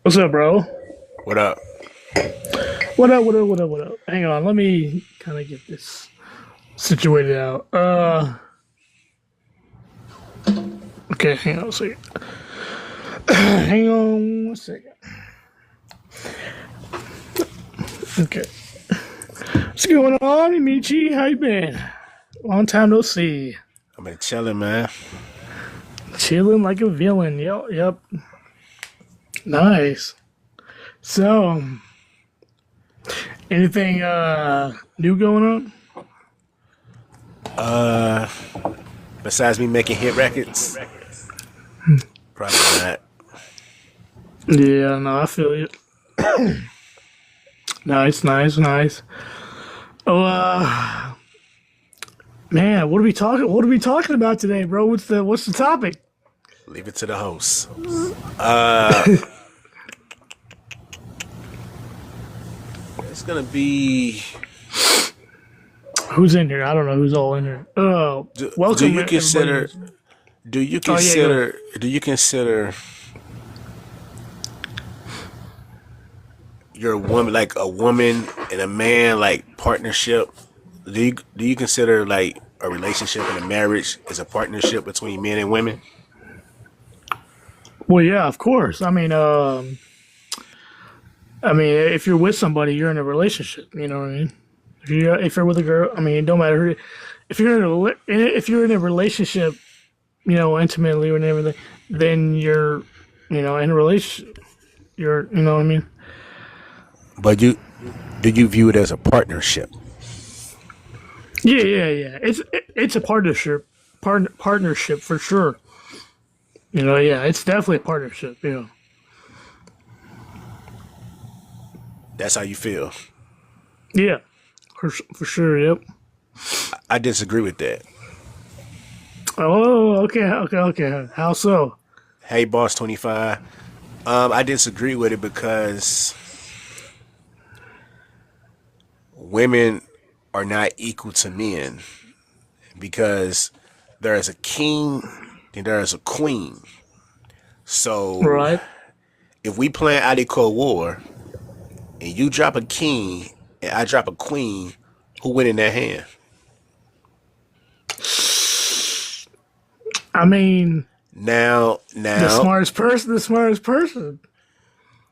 What's up, bro? What up? What up? What up? What up? What up? Hang on, let me kind of get this situated out. Okay, hang on a second. Hang on one second. Okay, what's going on, Me-Meechie? How you been? Long time no see. I've been chilling, man. Chilling like a villain. Yep, yep. Nice. So, anything new going on? Uh, Besides me making hit records, probably not. Yeah, no, I feel you. Nice, nice, nice. Oh, man, what are we talking about today, bro? What's the topic? Leave it to the host. Uh, it's gonna be. Who's in here? I don't know who's all in here. Oh, Do welcome, you everybody. consider? Do you Oh yeah, go ahead. consider? Do you consider your woman like a woman and a man like partnership? Do you consider like a relationship and a marriage is a partnership between men and women? Well, yeah, of course. I mean, if you're with somebody, you're in a relationship. You know what I mean? If you're with a girl, I mean, it don't matter who. If you're in a relationship, intimately and everything, then you're, in a relationship. You know what I mean? But do you view it as a partnership? Yeah, yeah, yeah. It's a partnership for sure. Yeah, it's definitely a partnership. That's how you feel. Yeah, for sure. Yep. I disagree with that. Oh, okay, okay, okay. How so? Hey, boss 25. I disagree with it because women are not equal to men because there is a king and there is a queen. So Right. if we play out of Cold War and you drop a king and I drop a queen, who win in that hand? I mean, Now, the now, smartest person, the smartest person.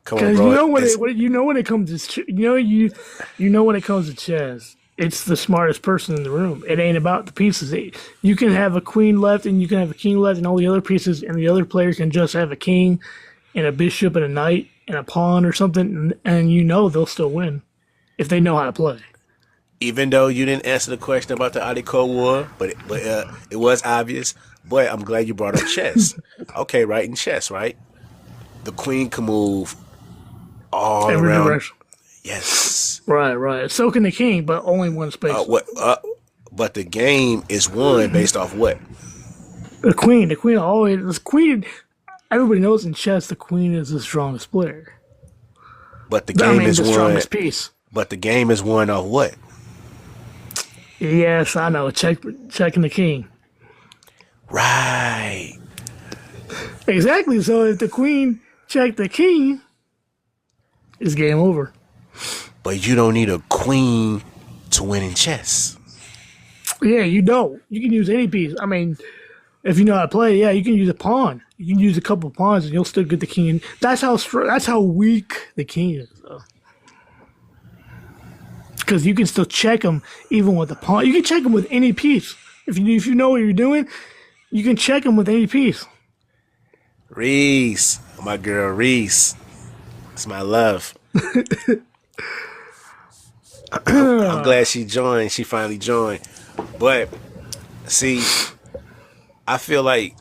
come on, Because bro. when it comes to when it comes to chess, it's the smartest person in the room. It ain't about the pieces. You can have a queen left and you can have a king left, and all the other pieces and the other players can just have a king and a bishop and a knight and a pawn or something, and they'll still win if they know how to play. Even though you didn't answer the question about the Ali Cold War, it was obvious. But I'm glad you brought up chess. Okay, right in chess, right? The queen can move all Every around. direction. Yes. Right, right. So can the king, but only one Uh, space. what? Uh, but the game is won based off what? The queen always the queen. Everybody knows in chess the queen is the strongest player. But the I game mean, is the won. strongest piece. But the game is won off what? Yes, I know. Checking the king. Right. Exactly. So if the queen checked the king, it's game over. But you don't need a queen to win in chess. Yeah, you don't. You can use any piece. I mean, if you know how to play, yeah, you can use a pawn. You can use a couple of pawns, and you'll still get the king. That's how weak the king is, though. Because you can still check him even with a pawn. You can check him with any piece. If you know what you're doing, you can check him with any piece. Reese, my girl Reese. It's my love. I'm glad she joined. She finally joined. But see, I feel like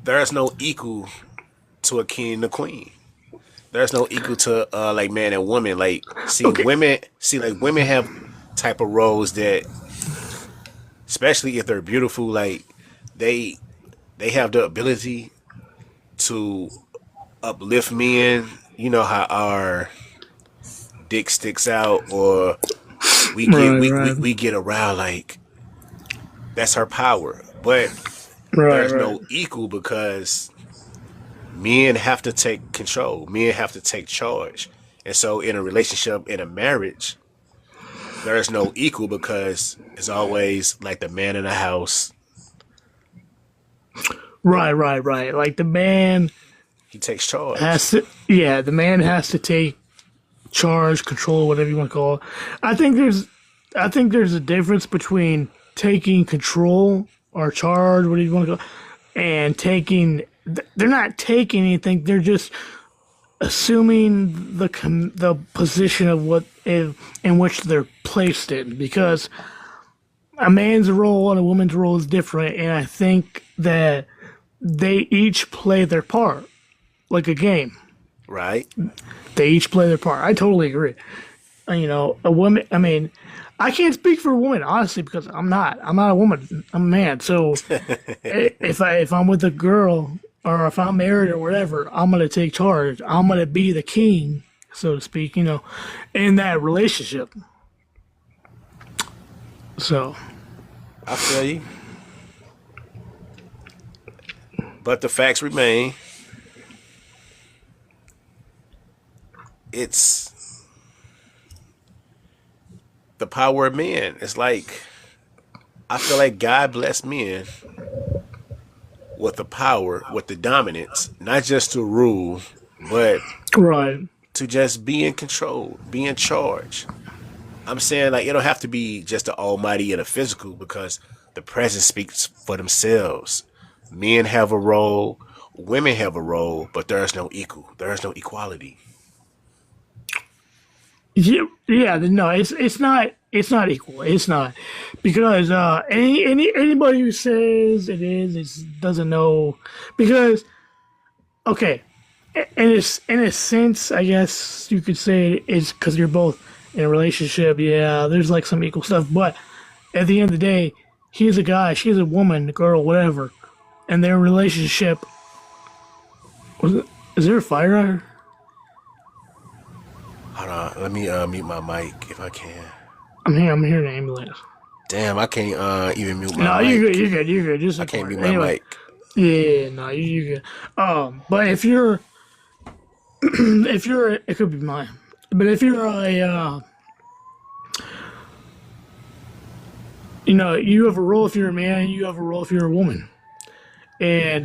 there's no equal to a king and a queen. There's no equal to like man and woman. Like Okay. women have type of roles that, especially if they're beautiful, like they they have the ability to uplift men. You know how our dick sticks out, or Right, right, we get around, like that's her power. But right, there's right. no equal because Men have to take control. Men have to take charge. And so in a relationship, in a marriage, there is no equal because it's always like the man in the house. Right, right, right. Like the man He takes charge. has to, yeah, the man has to take charge, control, whatever you want to call it. I think there's a difference between taking control or charge, whatever you want to call it, and taking. They're not taking anything. They're just assuming the position of what in which they're placed in, because a man's role and a woman's role is different, and I think that they each play their part like a game. Right? They each play their part. I totally agree. You know, a woman. I mean, I can't speak for a woman honestly because I'm not. I'm not a woman. I'm a man. So if I'm with a girl or if I'm married or whatever, I'm gonna take charge. I'm gonna be the king, so to speak. You know, in that relationship. So I feel you. But the facts remain. It's the power of men. It's like I feel like God blessed men with the power, with the dominance, not just to rule, but right. to just be in control, be in charge. I'm saying like it don't have to be just the almighty and the physical because the presence speaks for themselves. Men have a role, women have a role, but there is no equal. There is no equality. Yeah, yeah, no, it's not equal. It's not because anybody who says it is doesn't know because okay, in a sense, I guess you could say it's because you're both in a relationship. Yeah, there's like some equal stuff, but at the end of the day, he's a guy, she's a woman, girl, whatever, and their relationship. Is there a fire out here? Hold on, let me mute my mic if I can. I'm hearing an ambulance. Damn, I can't even mute No, my mic. you're good. Just I can't ignore mute it. my Anyway, mic. yeah, no, you're good. But if you're, if you're, it could be mine. But if you're you know, you have a role if you're a man, you have a role if you're a woman. And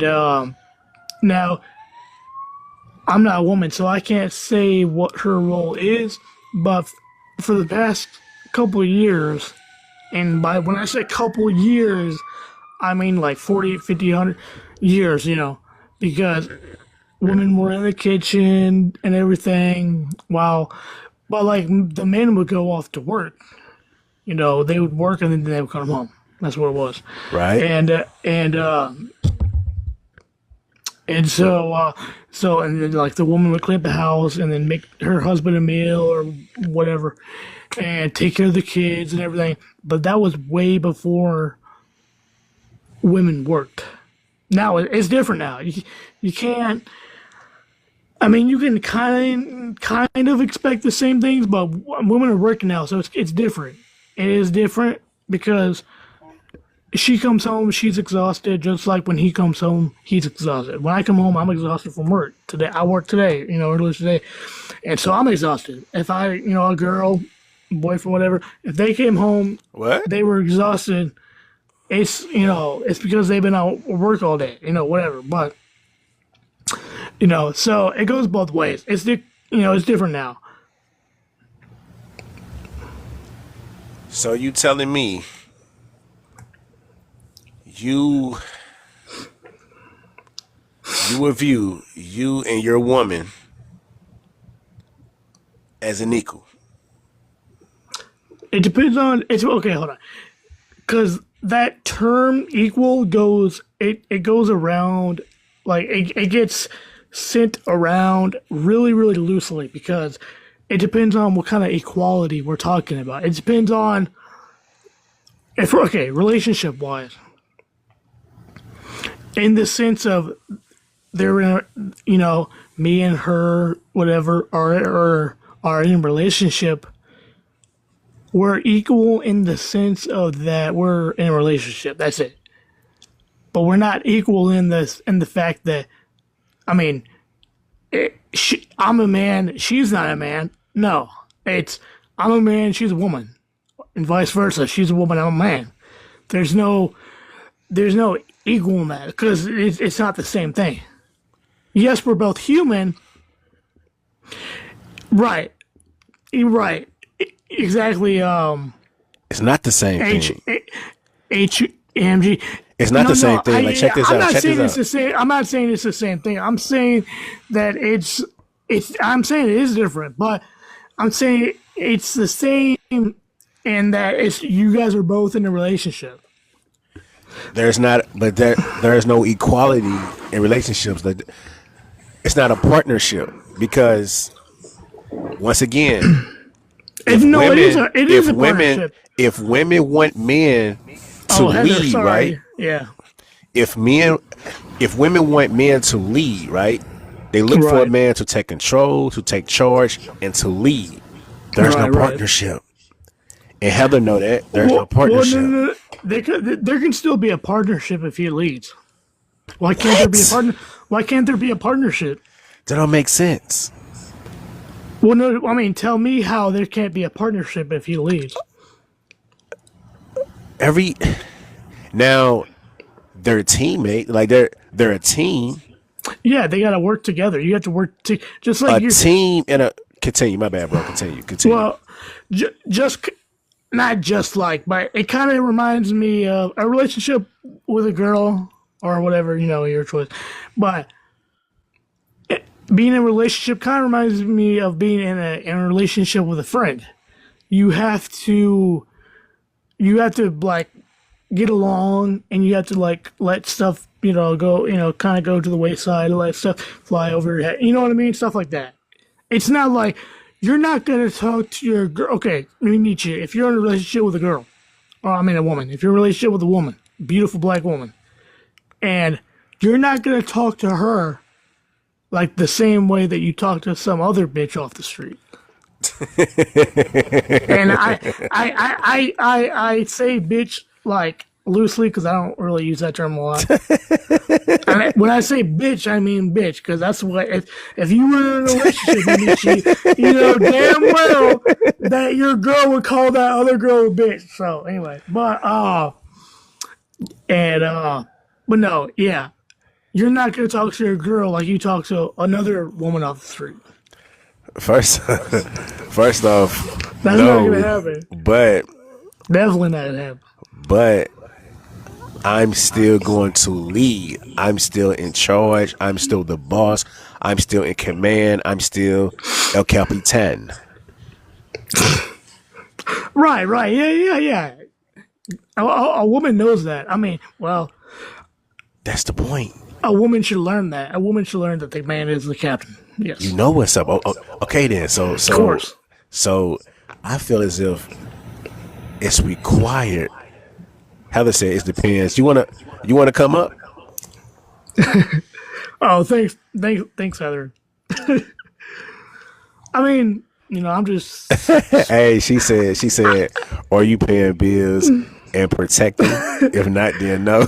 now, I'm not a woman, so I can't say what her role is. But for the past couple of years, and by when I say couple years, I mean like 40, 50, 100 years, you know, because women were in the kitchen and everything, while, but like the men would go off to work. You know, they would work and then they would come home. That's what it was. Right? And so and then like the woman would clean up the house and then make her husband a meal or whatever, and take care of the kids and everything. But that was way before women worked. Now it's different now. You can't. I mean, you can kind of expect the same things, but women are working now, so it's different. It is different because she comes home, she's exhausted, just like when he comes home, he's exhausted. When I come home, I'm exhausted from work. Today, I worked today, you know, earlier today, and so I'm exhausted. If you know, a girl, boyfriend, whatever, if they came home, What? they were exhausted. It's you know, it's because they've been out work all day, you know, whatever. But you know, so it goes both ways. It's different now. So you telling me you would view you and your woman as an equal? It depends on it's okay. Hold on, because that term equal it goes around like it gets sent around really loosely because it depends on what kind of equality we're talking about. It depends on if okay, relationship wise, in the sense of they're in you know, me and her whatever are in a relationship. We're equal in the sense of that we're in a relationship. That's it. But we're not equal in the fact that I mean, I'm a man, she's not a man. No, it's I'm a man, she's a woman, and vice versa. She's a woman, I'm a man. There's no there's no equal in that because it's not the same thing. Yes, we're both human, right? Right, exactly. It's not the same H thing. H M G. It's not the same thing. Like check this I'm out. not Check saying this it's the out. same. I'm not saying it's the same thing. I'm saying that it's. I'm saying it is different, but I'm saying it's the same in that it's you guys are both in a relationship. There's not, but there is no equality in relationships. Like, it's not a partnership because once again, if No, women, it if is a women, partnership. if women want men to Oh, Heather, lead, right? sorry. Yeah, If men, if women want men to lead, right? They look for a right, man to take control, to take charge, and to lead. There's no right. partnership, and Heather know that there's no Well, no, partnership. no, no. There can still be a partnership if he leads. Why can't there be a What? partner? Why can't there be a partnership? That don't make sense. Well, no, I mean, tell me how there can't be a partnership if he leads. Every now they're a teammate, like they're a team, Yeah, they got to work together. You have to work just like a you. team, and a continue. My bad, bro. Continue. Well, just not just like, but it kind of reminds me of a relationship with a girl or whatever, your choice. But being in a relationship kind of reminds me of being in a relationship with a friend. You have to like get along, and you have to like let stuff go, kind of go to the wayside, let stuff fly over your head. You know what I mean? Stuff like that. It's not like you're not gonna talk to your girl. Okay, let me meet you. If you're in a relationship with a girl, or I mean a woman, if you're in a relationship with a woman, beautiful black woman, and you're not gonna talk to her like the same way that you talk to some other bitch off the street. And I say bitch like loosely because I don't really use that term a lot. When I say bitch, I mean bitch because that's what if you were in a relationship with me, you know damn well that your girl would call that other girl a bitch. So anyway, but no, yeah, you're not gonna talk to your girl like you talk to another woman off the street. First, first off, That's not gonna no, happen. but Definitely not gonna happen. but I'm still going to lead. I'm still in charge. I'm still the boss. I'm still in command. I'm still El Capitan. Right. Yeah. A woman knows that. I mean, well, That's the point. a woman should learn that. A woman should learn that the man is the captain. You Yes, know what's up. Okay then. of course. So I feel as if it's required. Heather said it depends. You wanna come up? Oh, thanks, Heather. I mean, I'm just Hey, she said, are you paying bills and protecting? If not, then no.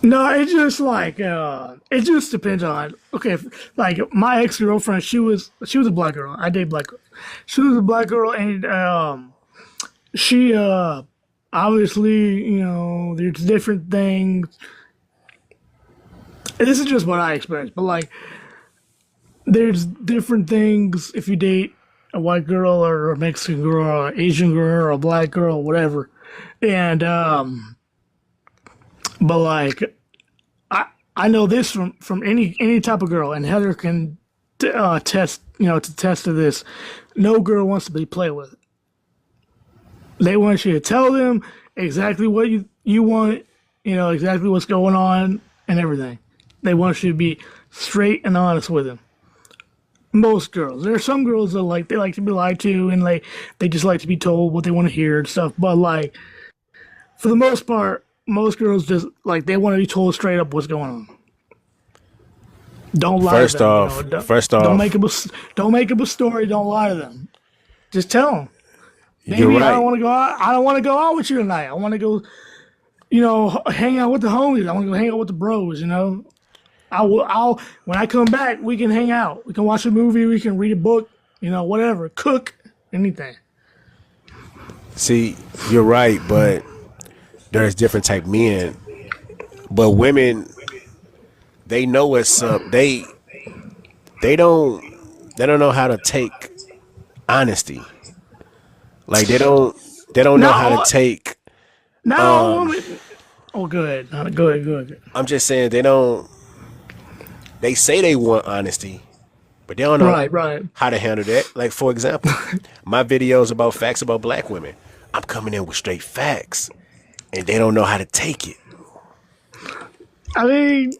no. It's just like it just depends on. Okay, like my ex girlfriend, she was a black girl. I date black girl. She was a black girl, and she obviously there's different things. This is just what I experienced, but like there's different things if you date a white girl or a Mexican girl or an Asian girl or a black girl, whatever. And but like I know this from any type of girl, and Heather can test to test to this. No girl wants to be played with. They want you to tell them exactly what you want, exactly what's going on and everything. They want you to be straight and honest with them. Most girls. There are some girls that they like to be lied to, and they just like to be told what they want to hear and stuff. But like for the most part, most girls just they want to be told straight up what's going on. Don't lie to First them. off, first Don't off, don't make up a story. Don't lie to them. Just tell them. you're Baby, I right. don't want to go out. I don't want to go out with you tonight. I want to go. hang out with the homies. I want to go hang out with the bros. I'll when I come back, we can hang out. We can watch a movie. We can read a book. Whatever. Cook anything. See, you're right, but there's different type men. But women, they know what's up. They don't know how to take honesty. Like they don't know how No, to take. not all women. Oh, go ahead. Go ahead. Go ahead. I'm just saying they don't. They say they want honesty, but they don't know Right. how to handle that. Like for example, my videos about facts about black women. I'm coming in with straight facts, and they don't know how to take it. I mean,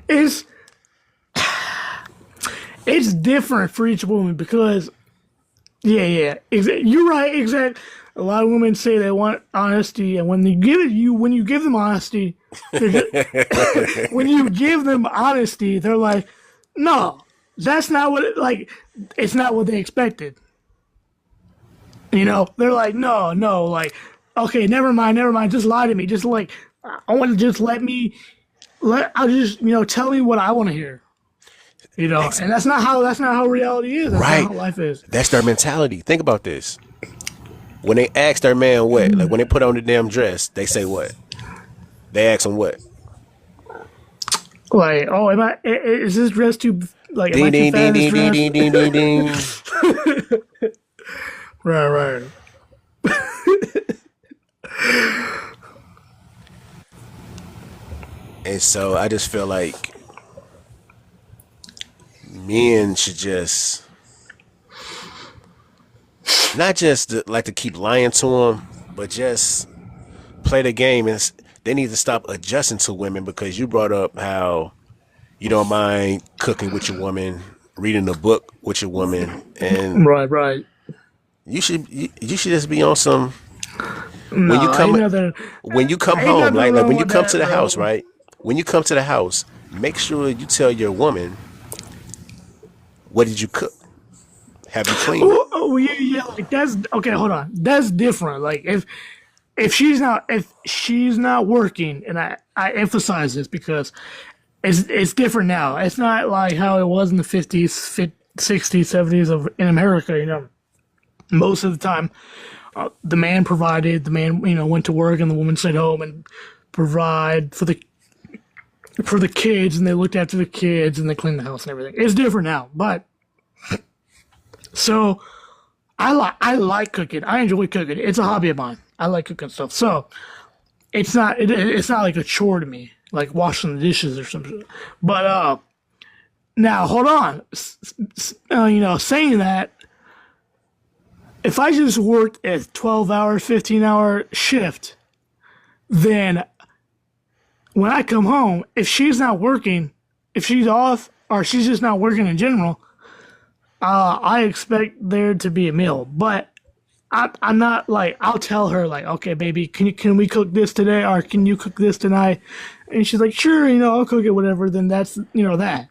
it's it's different for each woman because yeah, you're right, exact. A lot of women say they want honesty, and when you give them honesty, when you give them honesty, they're like, no, that's not what it's not what they expected. They're like, no, like, okay, never mind, just lie to me, just like, I want to just I'll just tell me what I want to hear. And that's not how reality is. That's Right. not how life is. That's their mentality. Think about this. When they ask their man what, like when they put on the damn dress, they say what? They ask him what? Like, oh, is this dress too, like, am I Ding too ding fat ding in ding this ding dress? ding ding ding ding. Right. And so I just feel like men should just not just like to keep lying to them, but just play the game. And they need to stop adjusting to women because you brought up how you don't mind cooking with your woman, reading a book with your woman, and Right. you should just be on some when you No, come when you come ain't home, nothing like wrong when you with come to that, the house, bro. right? When you come to the house, make sure you tell your woman what did you cook. Have you cleaned? Oh, yeah, like that's okay. Hold on, that's different. Like if she's not working, and I emphasize this because it's different now. It's not like how it was in the 50s, 60s, 70s in America. Most of the time, the man provided. The man, went to work, and the woman stayed home and provide for the kids, and they looked after the kids, and they cleaned the house and everything. It's different now, but so I like cooking. I enjoy cooking. It's a hobby of mine. I like cooking stuff. So it's not like a chore to me, like washing the dishes or something. But now hold on. Saying that, if I just worked a 12-hour, 15-hour shift, then when I come home, if she's not working, if she's off, or she's just not working in general, I expect there to be a meal. But I'm not like, I'll tell her like, okay, baby, can we cook this today, or can you cook this tonight? And she's like, sure, I'll cook it, whatever. Then that's that.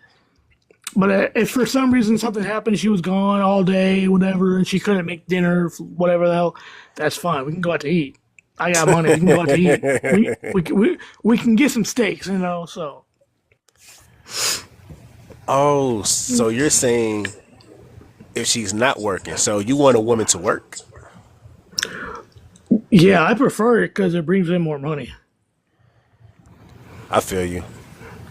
But if for some reason something happened, she was gone all day, whatever, and she couldn't make dinner, whatever the hell, that's fine. We can go out to eat. I got money. We can go out to eat. We can get some steaks, So Oh, so you're saying if she's not working, so you want a woman to work? yeah, I prefer it because it brings in more money. I feel you.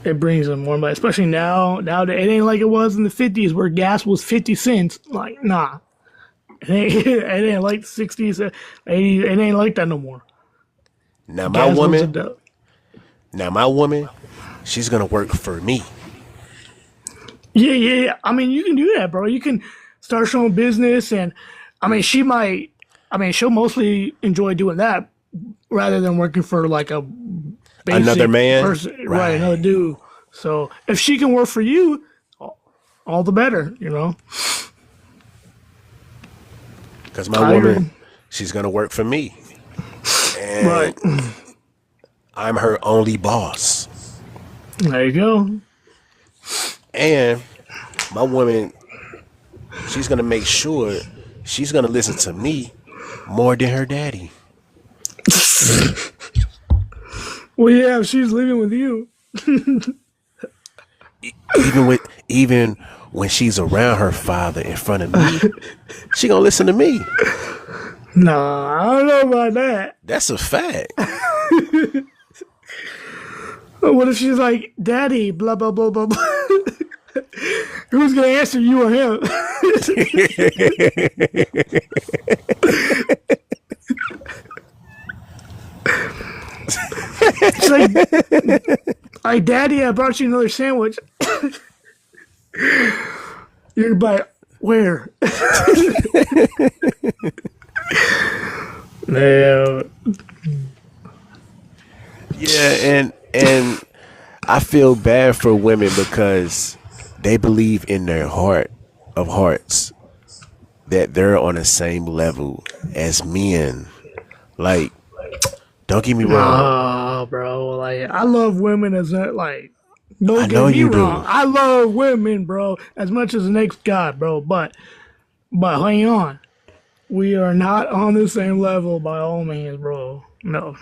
It brings in more money, especially now. Now it ain't like it was in the 50s where gas was 50 cents. Like, nah, it ain't like the 60s, 80s. It ain't like that no more. Now my Gas was a woman, now my woman, she's gonna work for me. yeah. I mean, you can do that, bro. You can start your own business, and I mean, she might. I mean, she'll mostly enjoy doing that rather than working for like a Another basic man, person, right? right? Another dude. So if she can work for you, all the better. Because my I agree. woman, she's gonna work for me, and Right. I'm her only boss. There you go. And my woman, she's gonna make sure she's gonna listen to me more than her daddy. Well, yeah, if she's living with you. Even when she's around her father in front of me, she gonna listen to me. No, I don't know about that. That's a fact. What if she's like, Daddy, blah, blah, blah, blah, blah. Who's going to answer, you or him? It's like, Daddy, I brought you another sandwich. You're like, where? No. Yeah, and I feel bad for women because they believe in their heart of hearts that they're on the same level as men. Like, don't get me wrong. Oh, bro. Like, I love women as a, like, don't I get know me you wrong. do. I love women, bro, as much as the next God, bro. But hang on. We are not on the same level by all means, bro. No.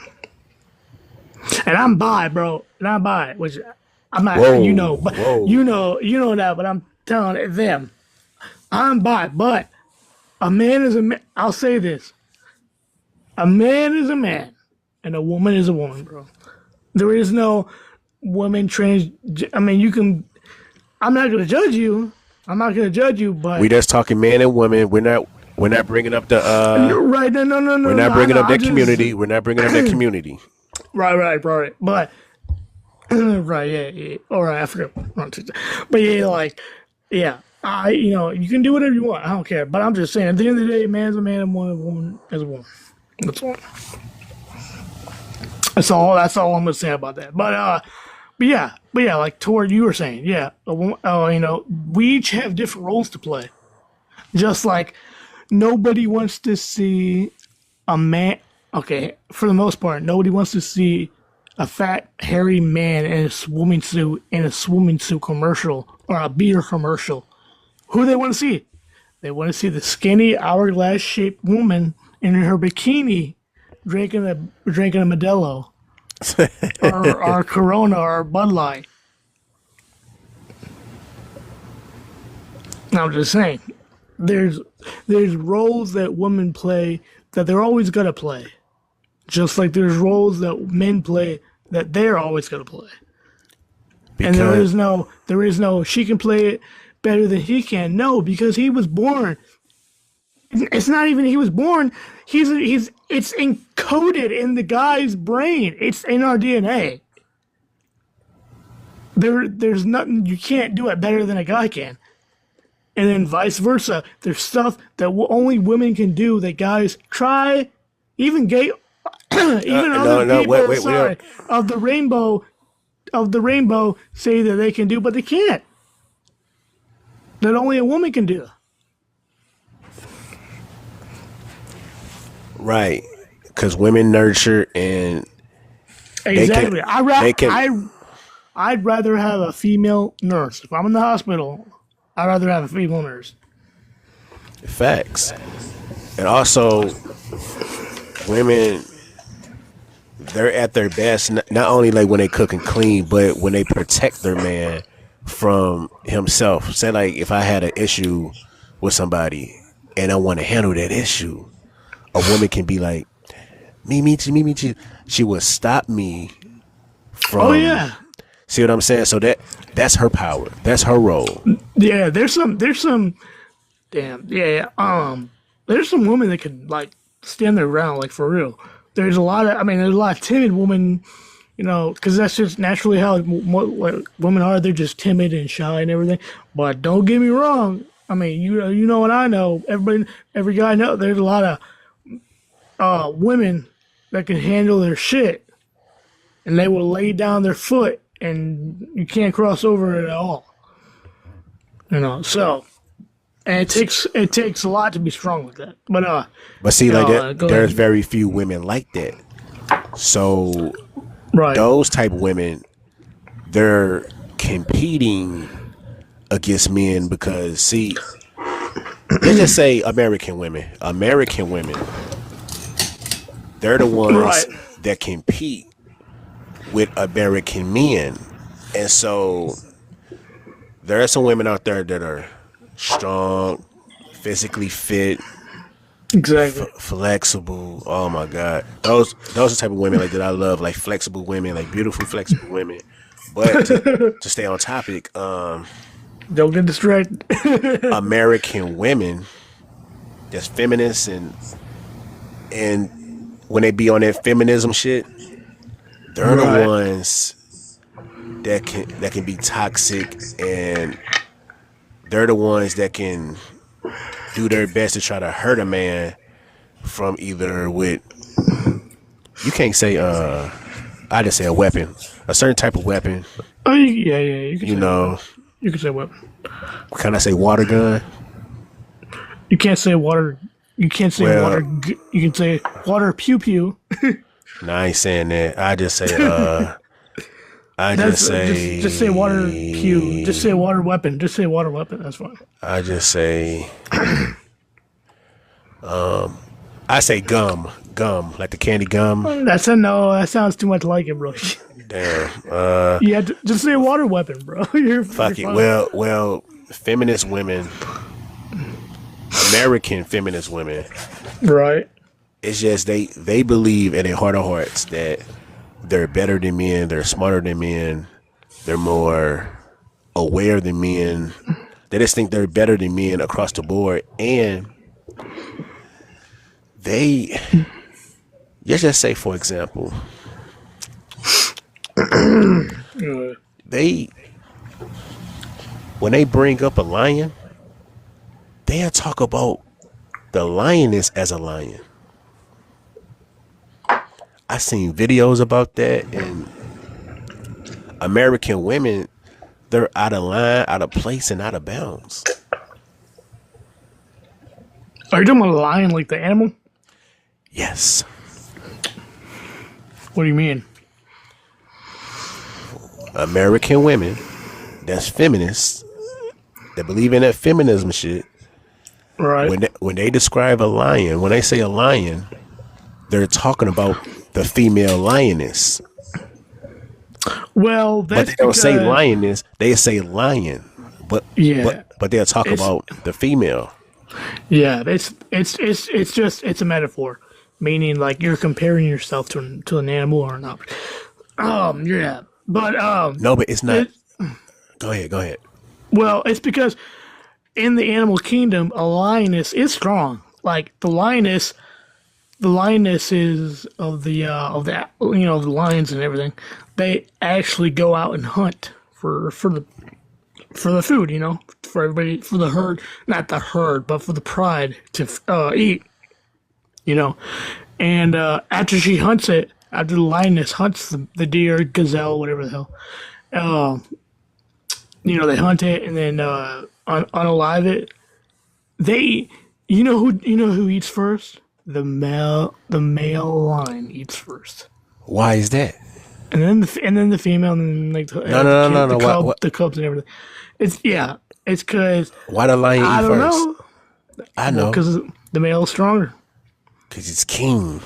And I'm bi, bro. And I'm bi, which I'm not Whoa, you know, but whoa. you know that, but I'm telling them. I'm bi, but a man is a man. I'll say this. A man is a man and a woman is a woman, bro. There is no woman trans. I mean, you can. I'm not gonna judge you. I'm not gonna judge you, but We just talking man and woman. We're not bringing up the right? No, no, no, no. we're not No, I bringing know. up I that just community. We're not bringing up that community. right. But right, yeah. All right, I forgot. But yeah, like, yeah. You can do whatever you want. I don't care. But I'm just saying, at the end of the day, man's a man and woman is a woman. That's all. That's all I'm gonna say about that. But yeah, like toward you were saying, yeah, we each have different roles to play. Just like nobody wants to see a man. Okay, for the most part, nobody wants to see a fat, hairy man in a swimming suit commercial or a beer commercial. Who they want to see? They want to see the skinny, hourglass-shaped woman in her bikini drinking a Modelo or Corona or Bud Light. I'm just saying, there's roles that women play that they're always gonna play, just like there's roles that men play that they're always gonna play. And Because there is no she can play it better than he can. No, because he was born. It's not even he was born. It's encoded in the guy's brain. It's in our DNA. There's nothing you can't do it better than a guy can. And then vice versa. There's stuff that only women can do that guys try, even gay, even other no, people wait. of the rainbow say that they can do, but they can't. That only a woman can do. Right, because women nurture and Exactly. they can. I'd rather have a female nurse. If I'm in the hospital, I'd rather have a female nurse. Facts. And also, women, they're at their best, not only like when they cook and clean, but when they protect their man from himself. Say, like, if I had an issue with somebody and I want to handle that issue, a woman can be like, Me-Meechie. She will stop me from. Oh yeah. See what I'm saying? So that's her power. That's her role. Yeah, there's some damn, yeah, there's some women that can like stand their ground, like for real. There's a lot of timid women, because that's just naturally how what women are. They're just timid and shy and everything. But don't get me wrong. I mean, you know what I know. Every guy know. There's a lot of women that can handle their shit, and they will lay down their foot, and you can't cross over it at all. So. And it takes a lot to be strong with that. But see, like that, go there's ahead. very few women like that. So Right. those type of women, they're competing against men because, see, let's just say American women. They're the ones Right. that compete with American men. And so there are some women out there that are strong, physically fit, Exactly. flexible. Oh my God, those are the type of women like that I love, like flexible women, like beautiful flexible women. But to stay on topic, Don't get distracted. American women that's feminists and when they be on that feminism shit, they're the Right. ones that can be toxic, and they're the ones that can do their best to try to hurt a man from either with you can't say I just say a weapon, a certain type of weapon. Oh, yeah, yeah. You can You say weapon. know, You can say weapon. can I say water gun? You can't say water. You can't say water. Well, You can say water pew pew. no, I ain't saying that. I just say I That's just say just say water pew. Just say water weapon. Just say water weapon. That's fine. I just say I say gum, like the candy gum. That's a no. That sounds too much like it, bro. Damn. Yeah, just say water weapon, bro. You're Fuck it. fine. Well, feminist women, American feminist women. Right. It's just they believe in their heart of hearts that they're better than men, they're smarter than men, they're more aware than men. They just think they're better than men across the board, and they let's just say, for example, they when they bring up a lion, they'll talk about the lioness as a lion. I seen videos about that, and American women, they're out of line, out of place, and out of bounds. Are you talking about a lion, like the animal? Yes. What do you mean? American women that's feminists, that believe in that feminism shit, Right. when they describe a lion, when they say a lion, they're talking about the female lioness. Well, But that's they don't say because- lioness, they say lion. But Yeah. but they'll talk It's- about the female. Yeah, it's just it's a metaphor, meaning like you're comparing yourself to an animal or not. Yeah, but No, but it's not. it- Go ahead. well, it's because in the animal kingdom, a lioness is strong. Like the lioness is of the the lions and everything. They actually go out and hunt for the food, for everybody, for the herd, not the herd, but for the pride to eat, And after she hunts it, after the lioness hunts the deer, gazelle, whatever the hell, they hunt it and then unalive it. They, who eats first? The male lion eats first. Why is that? And then the female, and then like the, No. the, Why- cub, why- the cubs and everything. It's because Why the lion I eat don't first? know, I know. because the male is stronger. Because it's king.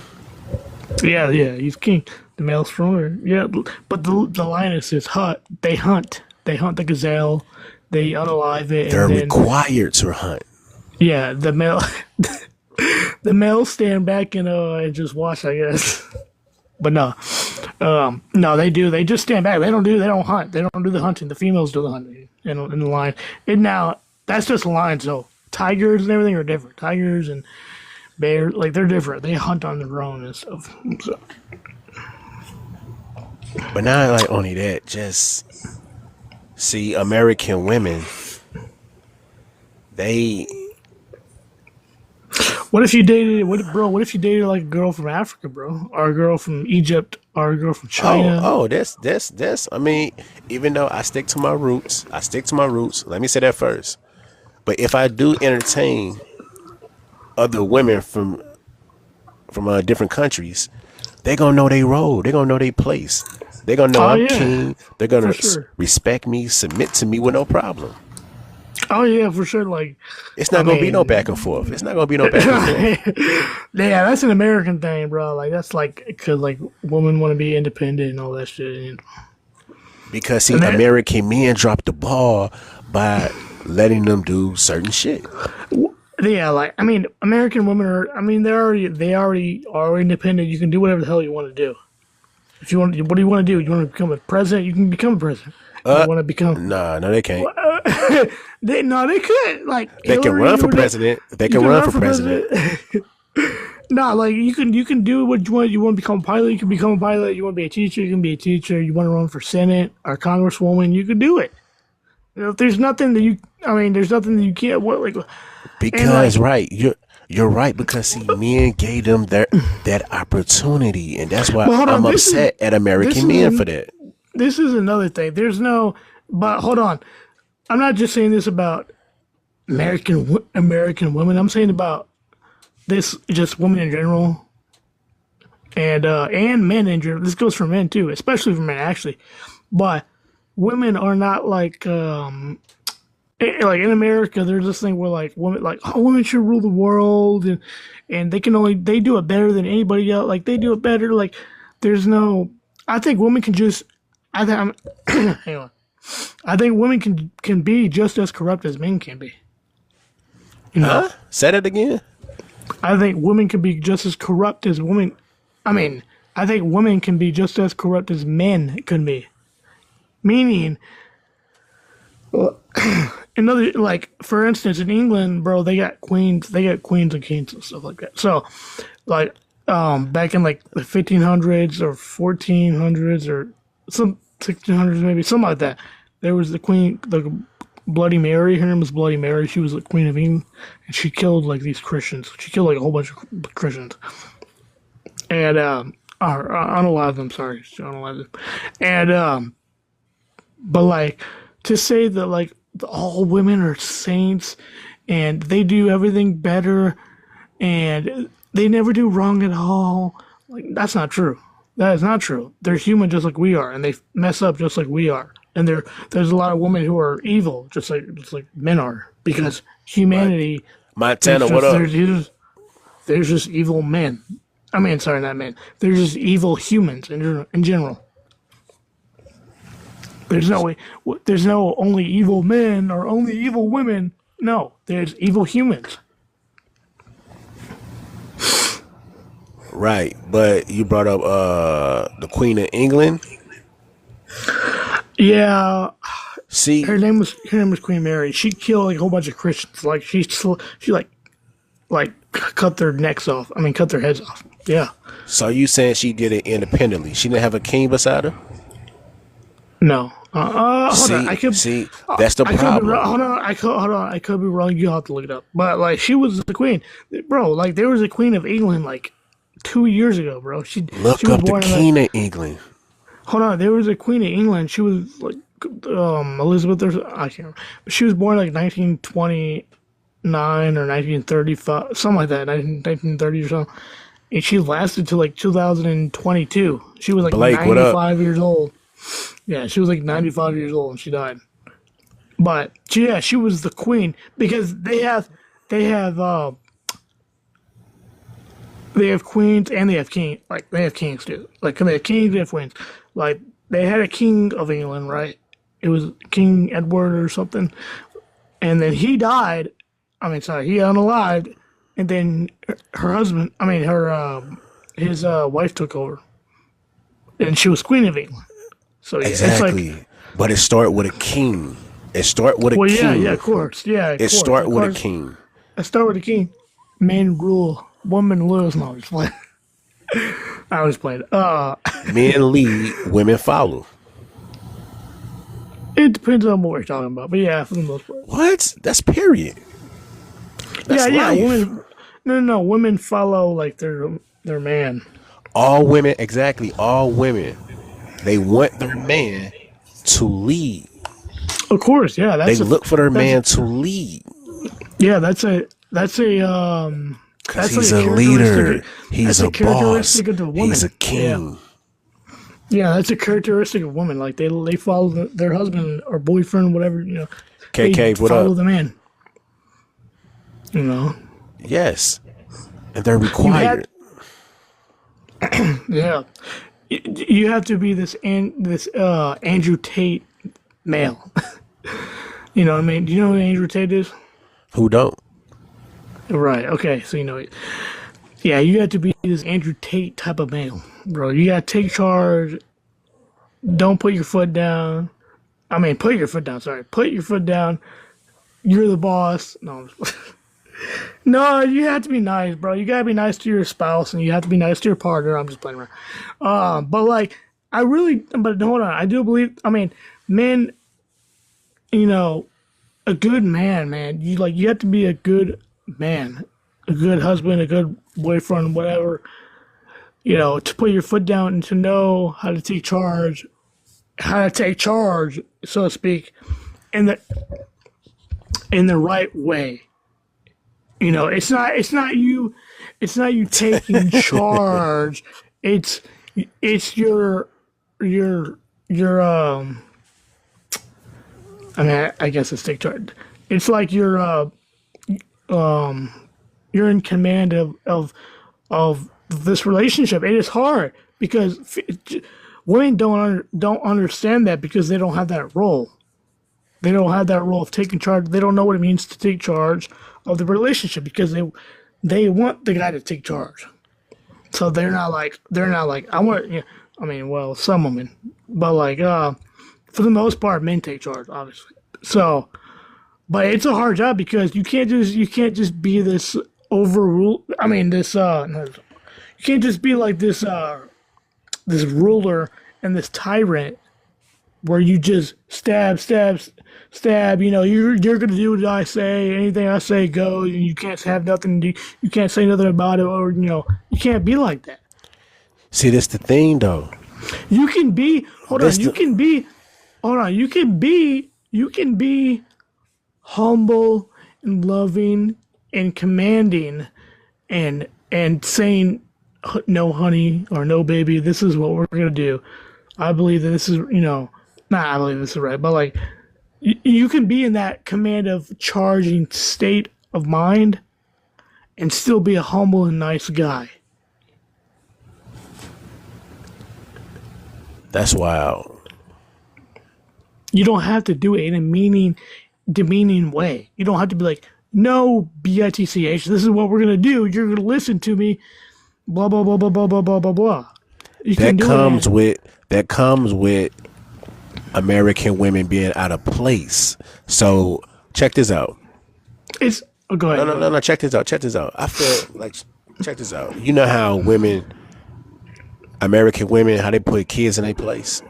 Yeah, he's king. The male's stronger. Yeah, but the lioness is hunt. They hunt the gazelle. They unalive it. They're and then, required to hunt. yeah, the male, the males stand back and just watch, I guess. But no, they do. They just stand back. They don't hunt. They don't do the hunting. The females do the hunting in the line. And now that's just lions. So tigers and everything are different. Tigers and bears, like they're different. They hunt on their own and stuff. So, But not like only that, just see American women, they what if you dated like a girl from Africa, bro, or a girl from Egypt, or a girl from China? that's I mean, even though I stick to my roots, let me say that first. But if I do entertain other women from different countries, they gonna know they role, they gonna know their place, they gonna know I'm yeah. king, they're gonna For sure. respect me, submit to me with no problem. Oh yeah, for sure. Like, It's I not gonna be no mean, back and forth. It's not gonna be no back and forth yeah, that's an American thing, bro. Like that's like because like women want to be independent and all that shit. because see, And that, American men drop the ball by letting them do certain shit. yeah, like I mean, American women are. I mean, they already are independent. You can do whatever the hell you want to do. If you want, what do you want to do? You want to become a president? You can become a president. You Uh, want to become? nah, no, they can't. They could like They can Hillary run for or they, president. They you can can run run for for president. president. Nah, like you can do what you want. You want to become a pilot, you can become a pilot. You want to be a teacher, you can be a teacher. You want to run for Senate or Congresswoman, you can do it. You know, if there's nothing that you, I mean, there's nothing that you can't. What like, and Because like, right, you're right. Because see, men gave them that opportunity, and that's why but hold on, I'm upset at American men for that. this is another thing. There's no, but hold on. I'm not just saying this about American women. I'm saying about this just women in general and men in general. This goes for men too, especially for men actually. But women are not like in America. There's this thing where like women like oh women should rule the world and they do it better than anybody else. Like they do it better. Like there's no. I think women can just. I think I'm. Hang on. I think women can be just as corrupt as men can be. You know. Huh? Say that again. I think women can be just as corrupt as women. I mean, I think women can be just as corrupt as men can be. Meaning, another like for instance, in England, bro, they got queens and kings and stuff like that. So, like, back in like the 1500s or 1400s or some 1600s maybe something like that, there was the queen, the Bloody Mary. Her name was Bloody Mary. She was the Queen of England, and she killed like these Christians. She killed like a whole bunch of Christians, and or unalive them. Sorry, she unalive them. And but like to say that like all women are saints and they do everything better and they never do wrong at all, like that's not true. That is not true. They're human just like we are, and they mess up just like we are. And there's a lot of women who are evil, just like men are, because humanity. Right. Montana, what up? There's just evil men. I mean, sorry, not men. There's just evil humans in general. There's no way. There's no only evil men or only evil women. No, there's evil humans. Right, but you brought up the Queen of England. Yeah, See, her name was Queen Mary. She killed like a whole bunch of Christians. Like she like cut their necks off. I mean, cut their heads off. Yeah. so you saying she did it independently? She didn't have a king beside her. No. Hold on. See, that's the I could be problem. wrong. Hold on. I could be wrong. You have to look it up. But like, she was the queen, bro. Like, there was a queen of England like 2 years ago, bro. She Look was up the born in like, King of England. hold on. There was a queen of England. She was like Elizabeth. I can't remember. But she was born like 1929 or 1935, something like that. 1930 or something. And she lasted till like 2022. She was like Blake, what up? 95 years old. Yeah, she was like 95 years old and she died. But she was the queen because they have queens and they have king, like they have kings too. Like they have kings, they have queens. Like they had a king of England, right? It was King Edward or something, and then he died. I mean, sorry, he unalived, and then her husband, I mean his wife took over, and she was Queen of England. So yeah, Exactly, it's like, but it started with a king. It started with a well, king. yeah, of course, yeah, of It course, started of with a course. king. I start with the king. Men rule, women lose. No, I'm just playing. I was playing. Men lead, women follow. It depends on what we're talking about, but yeah, for the most part. What? That's period. That's Yeah, life. women. No. Women follow like their man. All women, exactly. All women, they want their man to lead. Of course, yeah. They look for their man to lead. Yeah, that's a Because that's he's like a leader. characteristic. He's That's a a boss. characteristic of the woman. He's a king. Yeah, that's a characteristic of women. Like they follow their husband or boyfriend, whatever, they KK, what follow up? the man. You know, Yes, and they're you have required. yeah, you have to be this Andrew Tate male. You know what I mean? Do you know who Andrew Tate is? Who don't? Right. Okay. So you know it. Yeah, you have to be this Andrew Tate type of male, bro. You gotta take charge. Don't put your foot down. I mean, put your foot down. Sorry, put your foot down. You're the boss. No, no, you have to be nice, bro. You gotta be nice to your spouse, and you have to be nice to your partner. I'm just playing around. But like, but hold on. I do believe. I mean, men. You know, a good man, man. You have to be a good man, a good husband, a good boyfriend, whatever. To put your foot down and to know how to take charge, so to speak, in the right way. It's not you taking charge. It's your I mean, I guess it's take charge. It's like you're in command of this relationship. It is hard because women don't understand that because they don't have that role. They don't have that role of taking charge. They don't know what it means to take charge of the relationship because they want the guy to take charge. So they're not like I want. I mean, well, some women, but like for the most part, men take charge, obviously. So, but it's a hard job because you can't just be this overrule. I mean, no, you can't just be like this ruler and this tyrant where you just stab. You're gonna do what I say. Anything I say goes, and you can't have nothing. You can't say nothing about it, or you can't be like that. See, that's the thing, though. You can be. Hold on. This You the can be. Hold on. You can be. You can be humble and loving and commanding and saying no honey or no baby, this is what we're gonna do. I believe that this is not I believe this is right, but like you can be in that command of charging state of mind and still be a humble and nice guy. that's wild. You don't have to do it in a demeaning way. You don't have to be like, no, bitch, this is what we're gonna do. You're gonna listen to me, blah blah blah blah blah blah blah blah blah. You can That do comes it. with that comes with American women being out of place. So check this out. It's go No, ahead. no, Go no, ahead. no. Check this out. Check this out. I feel like check this out. You know how American women, how they put kids in their place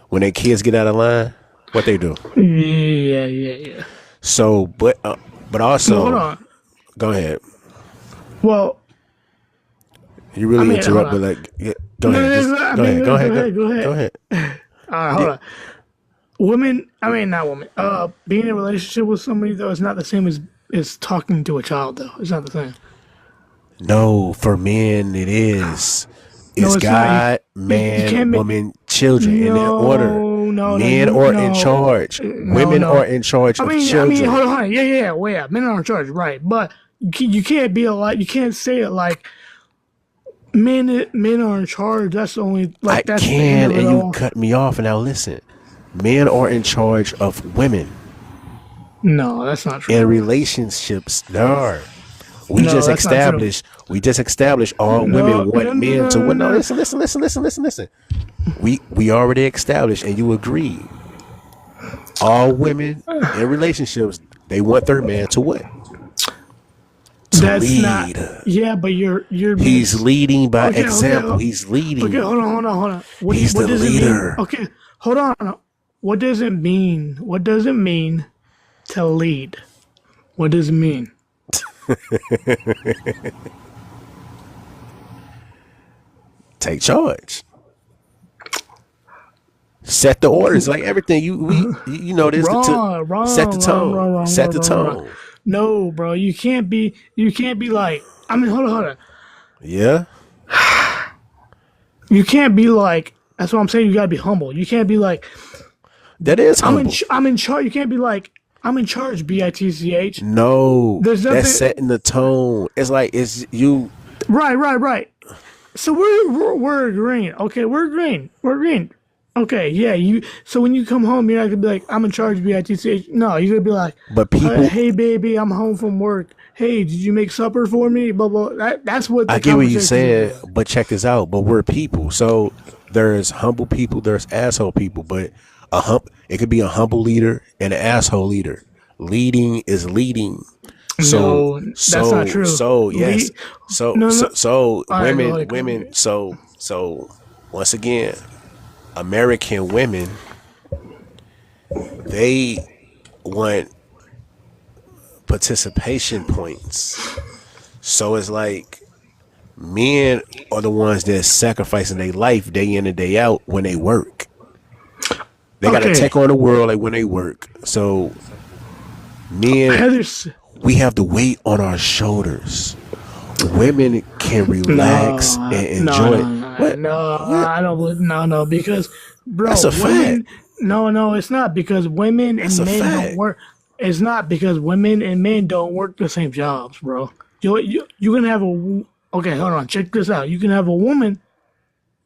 when their kids get out of line, what they do. Yeah, yeah, yeah. So, but No, hold also, on. go ahead. Well, You I really mean, hold interrupt, but on. like, yeah, go No, ahead. no, Just no, I go mean, ahead. Go go ahead. Go, ahead, go go ahead. ahead. All right, Yeah. hold on. Women, I mean, not women. Being in a relationship with somebody though is not the same as talking to a child though. It's not the same. No, for men it is. No, It's it's not. God, You man, can't make. woman, children in that order. No, no, no. Men You are in no, charge. no, Women are no. in charge I of mean, I mean, children. hold on, hold on. Yeah, yeah, yeah. Well, yeah, men are in charge, right? But you can't be a lot. You can't say it like men are in charge. That's the only I like that's the end can, of it and you all. cut me off. And now listen, men are in charge of women No, that's not in true. relationships. No, No, that's not true. we just established all women No, no, want no, men to no, win. No, no. listen. We already established, and you agreed. All women in relationships, they want their man to what? To That's not. lead. Yeah, but you're He's leading by okay. Okay. example. He's leading. Okay. Hold on. He's What the does it mean? leader. Okay. Hold on. What does it mean? What does it mean to lead? What does it mean? Take charge. Set the orders, like everything. You know this. Wrong. Set the Wrong. Wrong. Wrong. tone. Wrong. Set Wrong. the Wrong. Wrong. tone. No, bro. You can't be. You can't be like. I mean, hold on. Yeah. You can't be like. That's what I'm saying. You gotta be humble. You can't be like, That is humble. I'm in charge. You can't be like, I'm in charge. Bitch. No, There's nothing. that's setting the tone. It's like it's you. Right. So we're agreeing. Okay, we're agreeing. Okay, yeah. So when you come home, you're not gonna be like, I'm in charge. Bitch. No, you're gonna be like, But people, hey baby, I'm home from work. Hey, did you make supper for me? Blah blah. That's what the I get what you're conversation saying. is. But check this out. But we're people. So there's humble people. There's asshole people. But it could be a humble leader and an asshole leader. Leading is leading. So, No, that's not true. So yes. No. So All right, go ahead. women. So once again, American women, they want participation points. So it's like men are the ones that's sacrificing their life day in and day out when they work. They gotta take on the world like when they work. So men, we have the weight on our shoulders. Women can relax and enjoy. I don't. No, because bro, That's a women. fact. No, it's not because women That's and a men fact. don't work. It's not because women and men don't work the same jobs, bro. You can have okay. Hold on, check this out. You can have a woman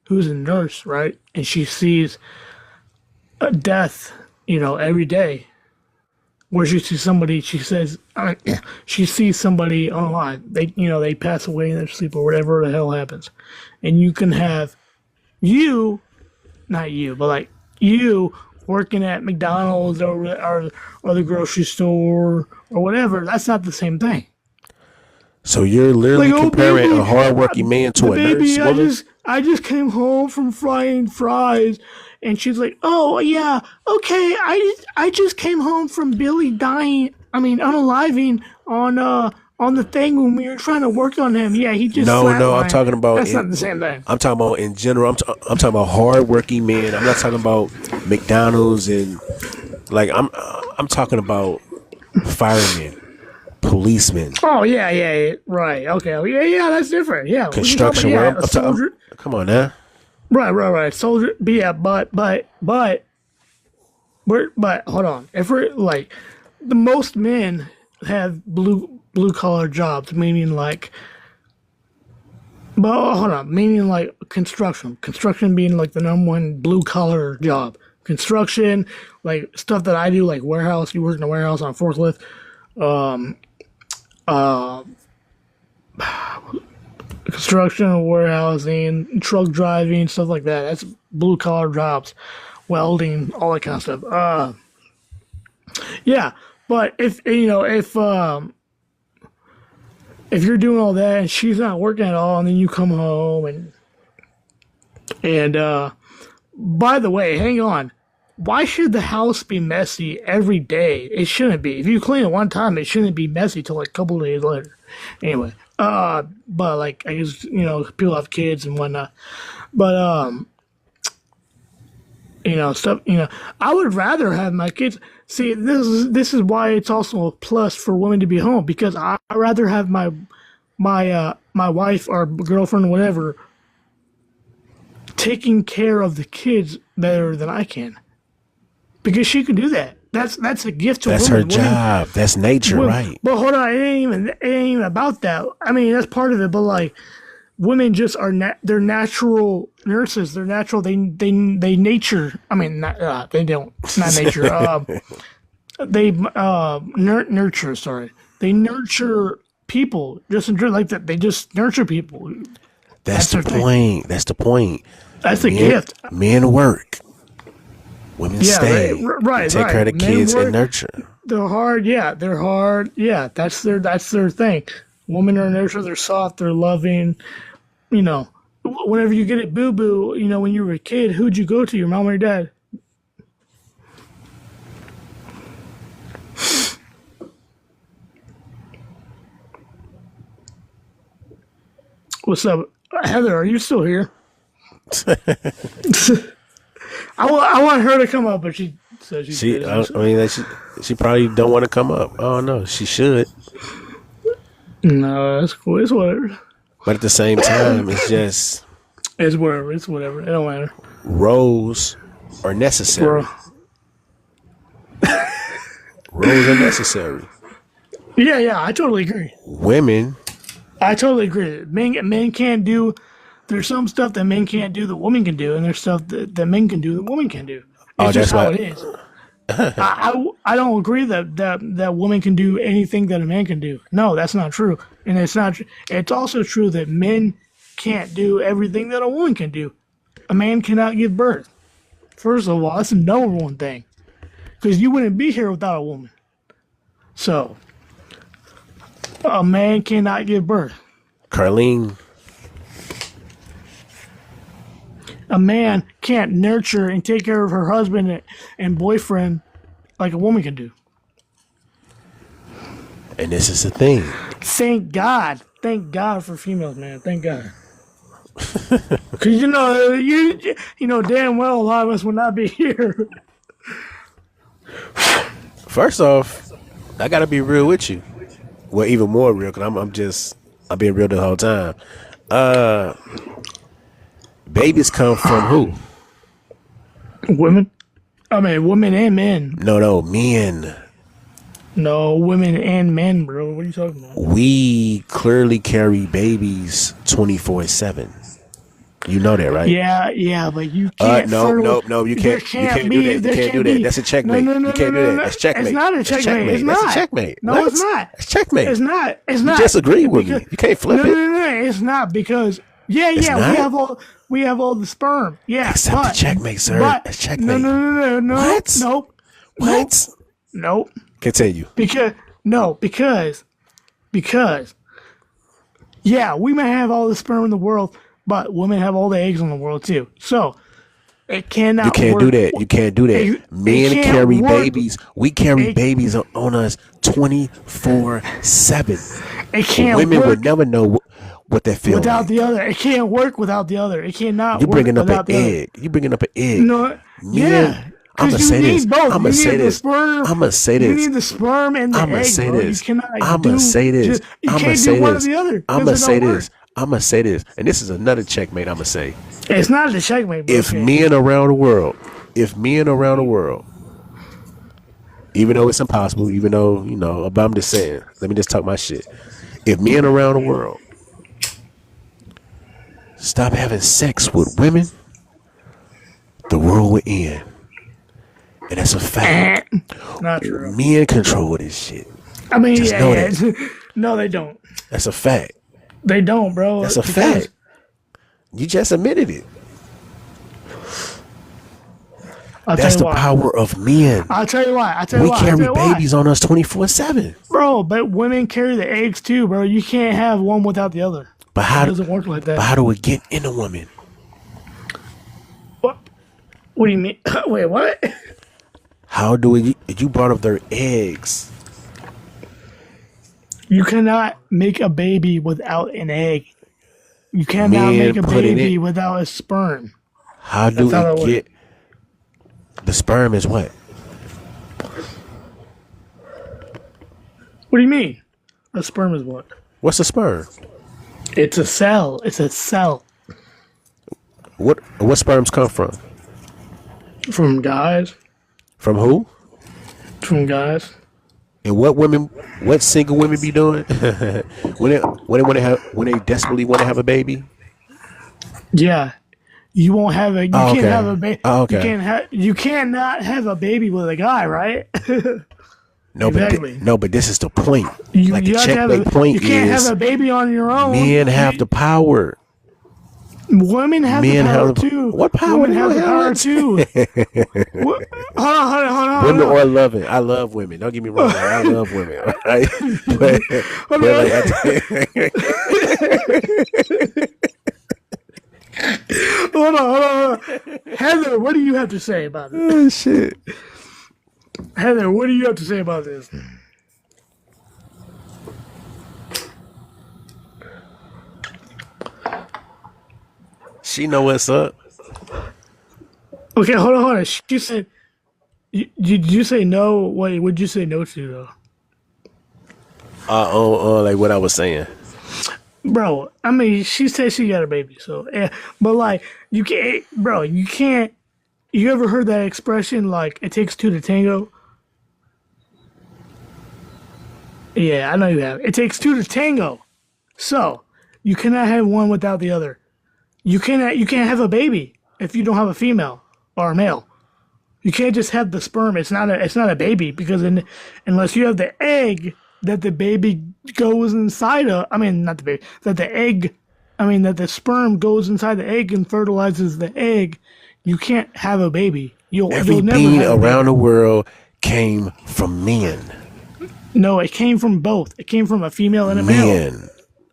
who's a nurse, right, and she sees a death, every day. Where she sees somebody, she says, she sees somebody online. They pass away in their sleep or whatever the hell happens, and you can have not you, but like you working at McDonald's or the grocery store or whatever. That's not the same thing. So you're literally Like, comparing baby, a hardworking man to a baby, nurse woman? I just came home from frying fries, and she's like, "Oh yeah, okay. I just came home from Billy dying. I mean, unaliving on the thing when we were trying to work on him. Yeah, he just No, I'm flatlined." talking about That's not the same thing. I'm talking about in general. I'm talking about hardworking men. I'm not talking about McDonald's and like I'm talking about firemen, policemen, Oh yeah, right. Okay, oh, yeah, that's different. Yeah, we can talk construction about, work. a soldier. Come on now. Right. Soldier. But yeah, but hold on. If we're like the most men have blue collar jobs, meaning like. But hold on, meaning like construction. Construction being like the number one blue collar job. Construction, like stuff that I do, like warehouse. You work in a warehouse on a forklift. Construction, warehousing, truck driving, stuff like that. That's blue collar jobs, welding, all that kind of stuff. Yeah, but if you're doing all that and she's not working at all, and then you come home and by the way, hang on. Why should the house be messy every day? It shouldn't be. If you clean it one time, it shouldn't be messy till like a couple of days later. Anyway, but like I guess people have kids and whatnot. But stuff. I would rather have my kids. See, this is why it's also a plus for women to be home, because I rather have my wife or girlfriend or whatever taking care of the kids better than I can, because she can do that. That's a gift to That's women. her job. That's nature, right? But hold on, it ain't even about that. I mean, that's part of it, but like women just are they're natural nurses. They're natural. They nature. I mean, they don't. Not nature. They nurture. Sorry, they nurture people. Just like that. They just nurture people. That's the their thing. point. That's the point. That's a gift. Men work. Women stay. Right. Take care of the Men kids work. and nurture. They're hard. Yeah, they're hard. Yeah, that's their thing. Women are nurture. They're soft. They're loving. Whenever you get it boo boo, when you were a kid, who'd you go to? Your mom or your dad? What's up, Heather? Are you still here? I want her to come up, but she said She, busy. I mean, she probably don't want to come up. Oh no, she should. No, that's cool. It's whatever. But at the same time, it's just It's whatever. It don't matter. roles are necessary. Bro. Roles are necessary. Yeah, I totally agree. Women, I totally agree. Men can't do. There's some stuff that men can't do that women can do, and there's stuff that men can do that women can do. It's just that's how why. it is. I don't agree that women can do anything that a man can do. No, that's not true. And it's not. It's also true that men can't do everything that a woman can do. A man cannot give birth. First of all, that's the number one thing, because you wouldn't be here without a woman. So, a man cannot give birth. Carlene, A man can't nurture and take care of her husband and boyfriend like a woman can do. and this is the thing. Thank God. Thank God for females, man. Thank God. Because you know damn well a lot of us would not be here. First off, I gotta be real with you. Well, even more real, because I'm being real the whole time. Babies come from who? Women? I mean, women and men. No, men. No, women and men, bro. What are you talking about? We clearly carry babies 24/7. You know that, right? Yeah, but you can't. No, you can't. You can't do that. You can't do that. That's a checkmate. You can't do that. That's checkmate. It's not a checkmate. It's not. That's a checkmate. No, What? it's not. It's checkmate. It's not. It's You not. disagree with me. You can't flip it. No. It's not because not? we have all the sperm. Yeah, Accept the checkmate, sir. But, That's checkmate. No. What? What? Nope. Continue. Because yeah, we may have all the sperm in the world, but women have all the eggs in the world too. So it cannot. You can't work. do that. You can't do that. Men can't carry work. babies. We carry babies on us 24/7. It can't Women work would never know what that feels without like. the other. It can't work without the other. It cannot. You work bringing up an without the other. egg. You bringing up an egg. No, yeah. I'm gonna You say this. need both. I'm gonna You say need the this. sperm. I'm gonna say You this. need the sperm and the I'm gonna egg, say bro. this. You cannot I'm do gonna say this. You I'm can't gonna do say one or this. the other. I'm gonna It say don't this. I'm gonna say this. And this is another checkmate. I'm gonna say. work. It's not a checkmate, bro. If men around the world, even though it's impossible, even though but I'm just saying. Let me just talk my shit. If men around the world stop having sex with women, the world will end. And that's a fact. Not true. Men control this shit. I mean, Just know that. no, they don't. That's a fact. They don't, bro. That's a Because- fact. You just admitted it. I'll That's tell the you why. power of men. I'll tell you why. We carry babies on us 24/7. Bro, but women carry the eggs too, bro. You can't have one without the other. But It how doesn't work like that. But how do we get in a woman? What do you mean? Wait, what? How do we? You brought up their eggs. You cannot make a baby without an egg. You cannot Men make a put it baby in. without a sperm. How do That's how we it get? The sperm is what? What do you mean? A sperm is what? What's a sperm? It's a cell. It's a cell. What sperms come from? From guys. From who? From guys. And what single women be doing when they desperately want to have a baby? Yeah. You won't have a. You Oh, can't okay. have a baby. Oh, okay. You cannot have a baby with a guy, right? No, Exactly. but this is the point. You Like the have to have checkmate a, point You can't is have a baby on your own. men have the power. Women have Men the power have the- too. what power Women do have you the have? power too. Hold on. Women are loving. I love women. Don't get me wrong. I love women. All right? But Hold on. Heather, what do you have to say about this? oh shit. Heather, what do you have to say about this? She know what's up. Okay, hold on. She said, did you say no? What would you say no to though? Like what I was saying. bro. I mean, she said she got a baby, so yeah. But like, you can't, bro. You can't. You ever heard that expression like "it takes two to tango"? Yeah, I know you have. It takes two to tango. So you cannot have one without the other. You cannot. You can't have a baby if you don't have a female or a male. You can't just have the sperm. It's not a. It's not a baby because unless you have the egg that the baby goes inside of. I mean, not the baby. That the egg. I mean, that the sperm goes inside the egg and fertilizes the egg. You can't have a baby. Every You'll never being have a around baby. the world came from men. No, it came from both. It came from a female and a male. Men.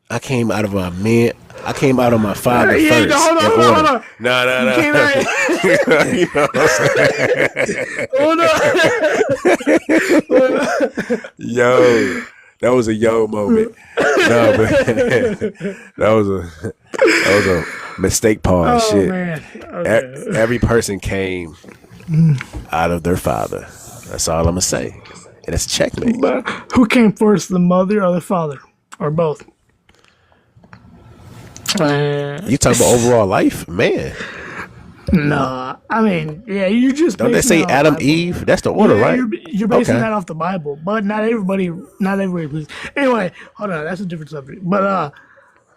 I came out of a man. I came out of my father Yeah, first. no, hold on, in hold on, hold order. on. No, no, You no. came out. You know what I'm saying? Hold on. Yo, that was a yo moment. No, but that was a mistake pause. Oh Shit. man. Okay. Every person came out of their father. That's all I'm gonna say. And it's checkmate. But who came first, the mother or the father, or both? You talking about overall life, man? No, I mean, yeah, you just Don't they basing say that off Adam, the Bible. Eve? That's the order, Yeah, right? you're basing Okay. that off the Bible, but not everybody. Not everybody. Believes. Anyway, hold on, that's a different subject. But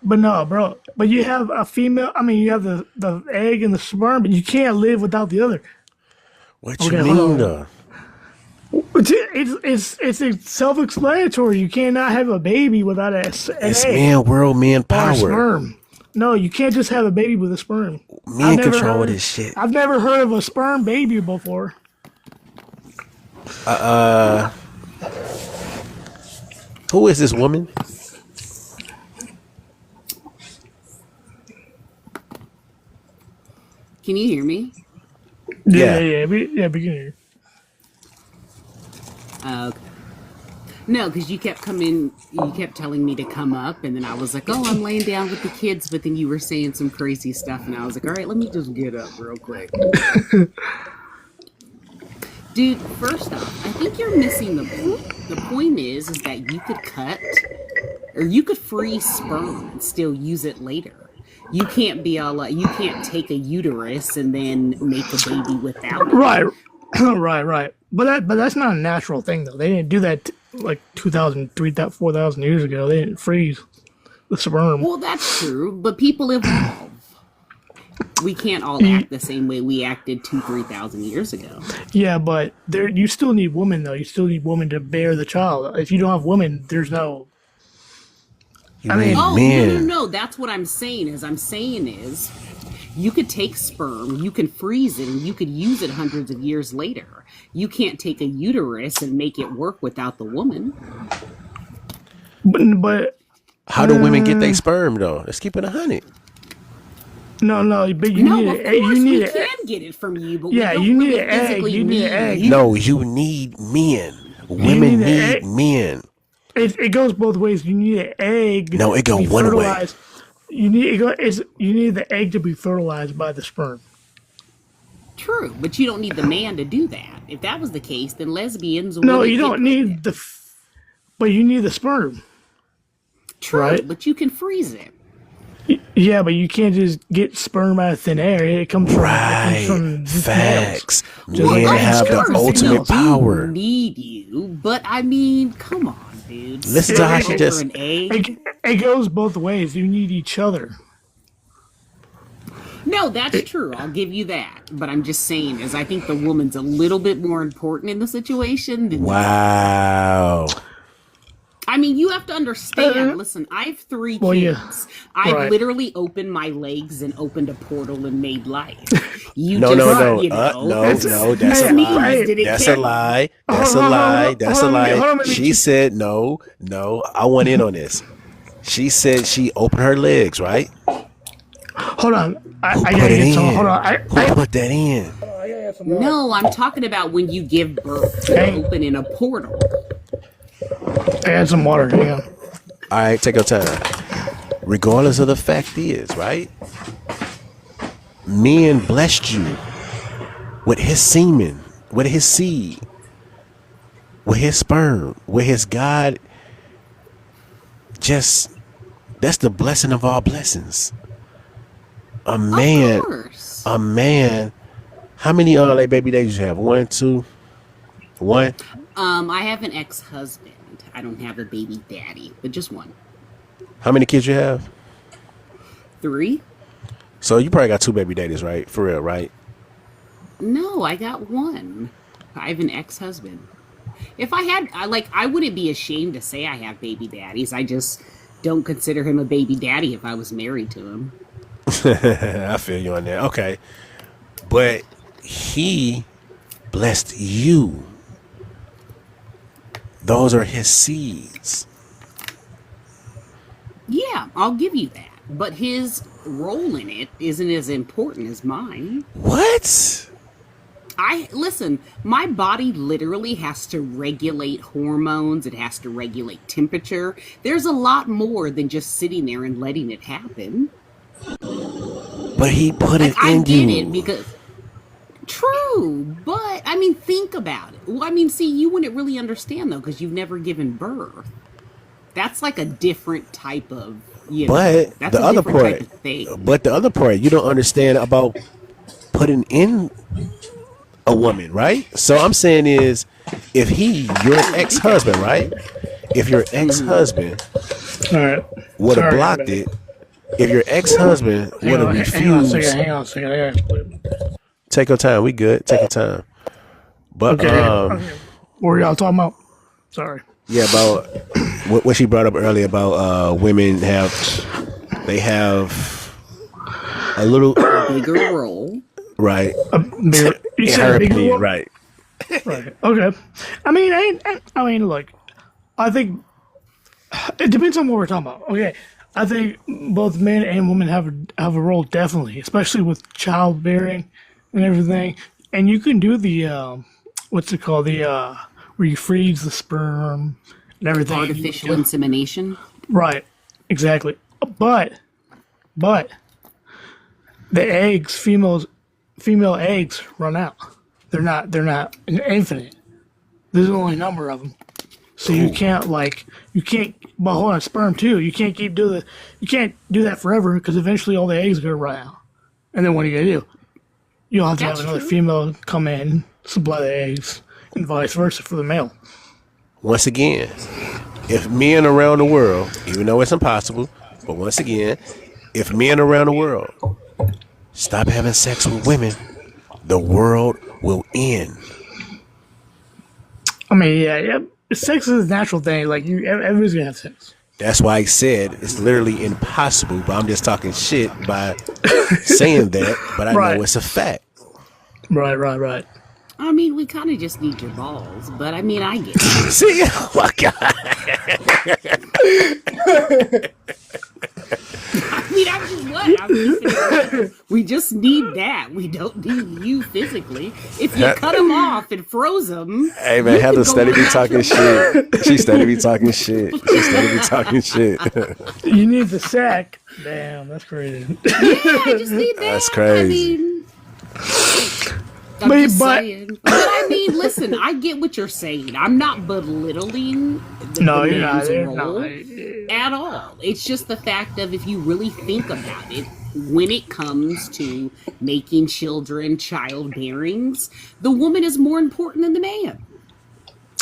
no, bro. But you have a female. I mean, you have the egg and the sperm, but you can't live without the other. What you Okay, hold mean, on. though? It's self-explanatory. You cannot have a baby without an It's egg man, world, man, or a power. sperm. No, you can't just have a baby with a sperm. Men control this shit. I've never heard of a sperm baby before. Who is this woman? Can you hear me? Yeah. Beginner. Okay. No, because you kept telling me to come up, and then I was like, oh, I'm laying down with the kids, but then you were saying some crazy stuff, and I was like, all right, let me just get up real quick. Dude, first off, I think you're missing the point. The point is that you could cut, or you could freeze sperm and still use it later. You can't be all like, you can't take a uterus and then make a baby without it. Right, right. But that's not a natural thing though. They didn't do that like 2,000, 3,000, 4,000 years ago. They didn't freeze the sperm. Well, that's true, but people evolve. We can't all act the same way we acted 3,000 years ago. Yeah, but you still need women though. You still need women to bear the child. If you don't have women, there's no. You I mean- mean Oh, men? no. That's what I'm saying is you could take sperm, you can freeze it, and you could use it hundreds of years later. You can't take a uterus and make it work without the woman. But How do women get their sperm though? Let's keep it 100. no. But you No, need of it. course You we need it. can get it from you, but Yeah, we don't you need really an egg. physically You need an egg. you. No, you need men. Women need an need egg. men. It goes both ways. You need an egg. No, it go to be one way. fertilized. You need the egg to be fertilized by the sperm. True, but you don't need the man to do that. If that was the case, then lesbians No, wouldn't you get don't need pregnant. but you need the sperm. True, right. but you can freeze it. Yeah, but you can't just get sperm out of thin air. It comes from Right. males. Facts. Just Men like have eggs. the Of course, ultimate we power. need you, but I mean, come on, dude. Listen to how she Over just- an egg? It goes both ways. You need each other. No, that's true. I'll give you that. But I'm just saying, is I think the woman's a little bit more important in the situation than Wow. I mean, you have to understand. Listen, I have 3 kids. Well, yeah. I've Right. literally opened my legs and opened a portal and made life. You No, just, no. you know, No, It's- no. That's a Hey, lie. hey, did it That's a count? lie. That's a Hold on, lie. hold on, That's a hold on, lie. hold on, She said no. I want in on this. She said she opened her legs, right? Hold on. I Who gotta put it get in? some. Hold on. Who put that in? No, I'm talking about when you give birth to Hey. open in a portal. I had some water. Hang on. All right, take your time. Regardless of the fact is, right? Men blessed you with his semen, with his seed, with his sperm, with his God just That's the blessing of all blessings. A Of man, course. a man. How many like baby days you have? One, two, one. I have an ex-husband. I don't have a baby daddy, but just one. How many kids you have? 3? So you probably got 2 baby daddies, right? For real, right? No, I got one. I have an ex-husband. If I had, I wouldn't be ashamed to say I have baby daddies. I just don't consider him a baby daddy if I was married to him. I feel you on that. Okay, but he blessed you. Those are his seeds. Yeah, I'll give you that. But his role in it isn't as important as mine. What? Listen, my body literally has to regulate hormones, it has to regulate temperature. There's a lot more than just sitting there and letting it happen. But he put it I in did you. it because true, but I mean think about it. Well, I mean, see, you wouldn't really understand though because you've never given birth. That's like a different type of, But that's the a other different part, type of thing. but the other part, you don't understand about putting in a woman, right? So I'm saying is, if your ex-husband, right? If your ex-husband All right. would have Sorry, blocked man. it, if your ex-husband would have Hang on a refused, second. Hang on a second. I gotta split. take your time. We good. Take your time. But Okay. Okay. What were y'all talking about? Sorry. yeah, about what she brought up earlier about women have a little Bigger role. right. You In said her bigger opinion, one? right? Right. Okay. I mean, look. I think it depends on what we're talking about. Okay. I think both men and women have a role definitely, especially with childbearing and everything. And you can do the what's it called? The where you freeze the sperm and everything. Artificial insemination. Right. Exactly. But the eggs, female eggs run out. They're not infinite. There's only a number of them. So you can't well hold on, sperm too. You can't do that forever because eventually all the eggs are gonna run out. And then what are you gonna do? You'll have to That's have another true. female come in, supply the eggs, and vice versa for the male. Once again, if men around the world, even though it's impossible, but once again, if men around the world stop having sex with women, the world will end. I mean, yeah. Sex is a natural thing. Like everybody's gonna have sex. That's why I said it's literally impossible, but I'm just talking shit by saying that, but I Right. know it's a fact. Right. I mean, we kind of just need your balls, but I mean, I get it. See, oh my God. I mean, I'm just saying, we just need that. We don't need you physically. If you cut them off and froze them, Hey man, Heather steady be talking shit. She steady be talking shit. She steady be talking shit. You need the sack. Damn, that's crazy. yeah, I just need that. That's crazy. I mean, I'm But- just but- saying. But I mean, listen, I get what you're saying. I'm not belittling No, the you're not. man's You're role not. at all. It's just the fact of if you really think about it, when it comes to making children, childbearings, the woman is more important than the man.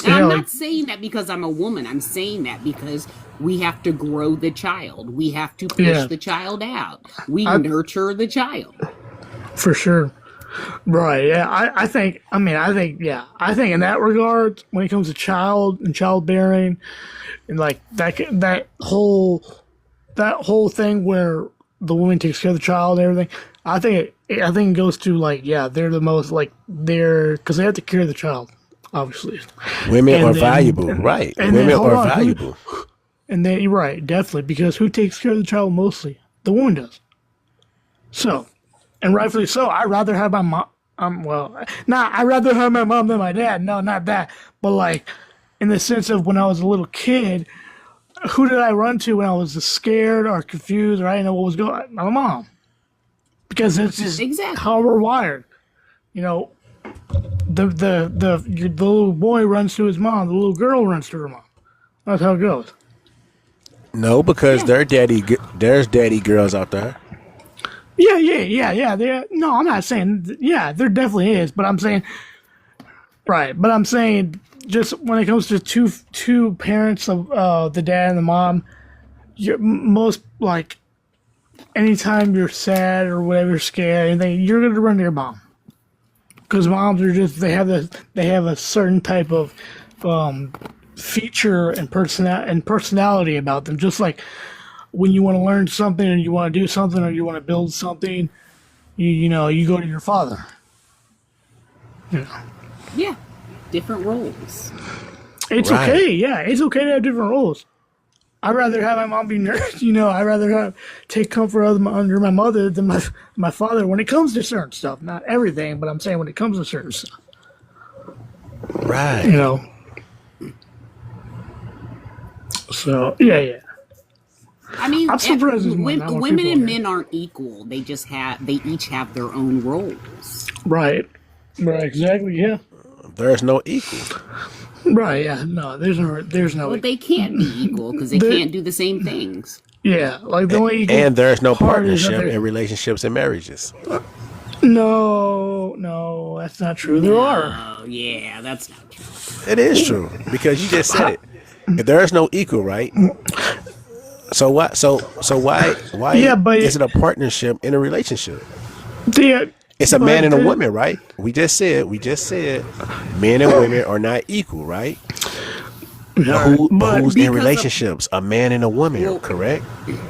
And Yeah, I'm like- not saying that because I'm a woman. I'm saying that because we have to grow the child. We have to push Yeah. the child out. We nurture the child. For sure. Right. Yeah. I think in that regard, when it comes to child and childbearing, and like that whole thing where the woman takes care of the child and everything, I think it goes to like, yeah, they're the most like because they have to care of the child, obviously. Women And are then- valuable, right? and then, Women hold are on, valuable. And then you're right, definitely, because who takes care of the child mostly? The woman does. So, and rightfully so. I'd rather have my mom. I'd rather have my mom than my dad. No, not that. But like, in the sense of when I was a little kid, who did I run to when I was scared or confused or I didn't know what was going on? My mom. Because it's just Exactly. how we're wired. You know, the little boy runs to his mom. The little girl runs to her mom. That's how it goes. No, because there's daddy girls out there. Yeah. No, I'm not saying. Yeah, there definitely is, but I'm saying. Right, but I'm saying just when it comes to two parents of the dad and the mom, most like anytime you're sad or whatever, scared, anything, you're gonna run to your mom because moms are just they have a certain type of feature and personality about them. Just like when you want to learn something and you want to do something or you want to build something, you know you go to your father. You know. Yeah, different roles. It's Right. okay. Yeah, it's okay to have different roles. I'd rather have my mom be nurse. You know, I'd rather take comfort under my mother than my father when it comes to certain stuff. Not everything, but I'm saying when it comes to certain stuff. Right. You know. So yeah. I mean, I'm surprised there's more women people and here. men aren't equal. They each have their own roles. Right. Exactly. Yeah. There's no equal. Right. Yeah. No. There's no. Well, they can't be equal because they can't do the same things. Yeah. Like the only equal And there's no part is that partnership there- in relationships and marriages. No, that's not true. There are. Oh, yeah, that's not true. It is true because you just said it. If there is no equal, right? So what? So why? Yeah, but is it a partnership in a relationship? The, It's a man and a the- woman, right? We just said men and women are not equal, right? But Who's because in of- relationships? A man and a woman, Well- correct?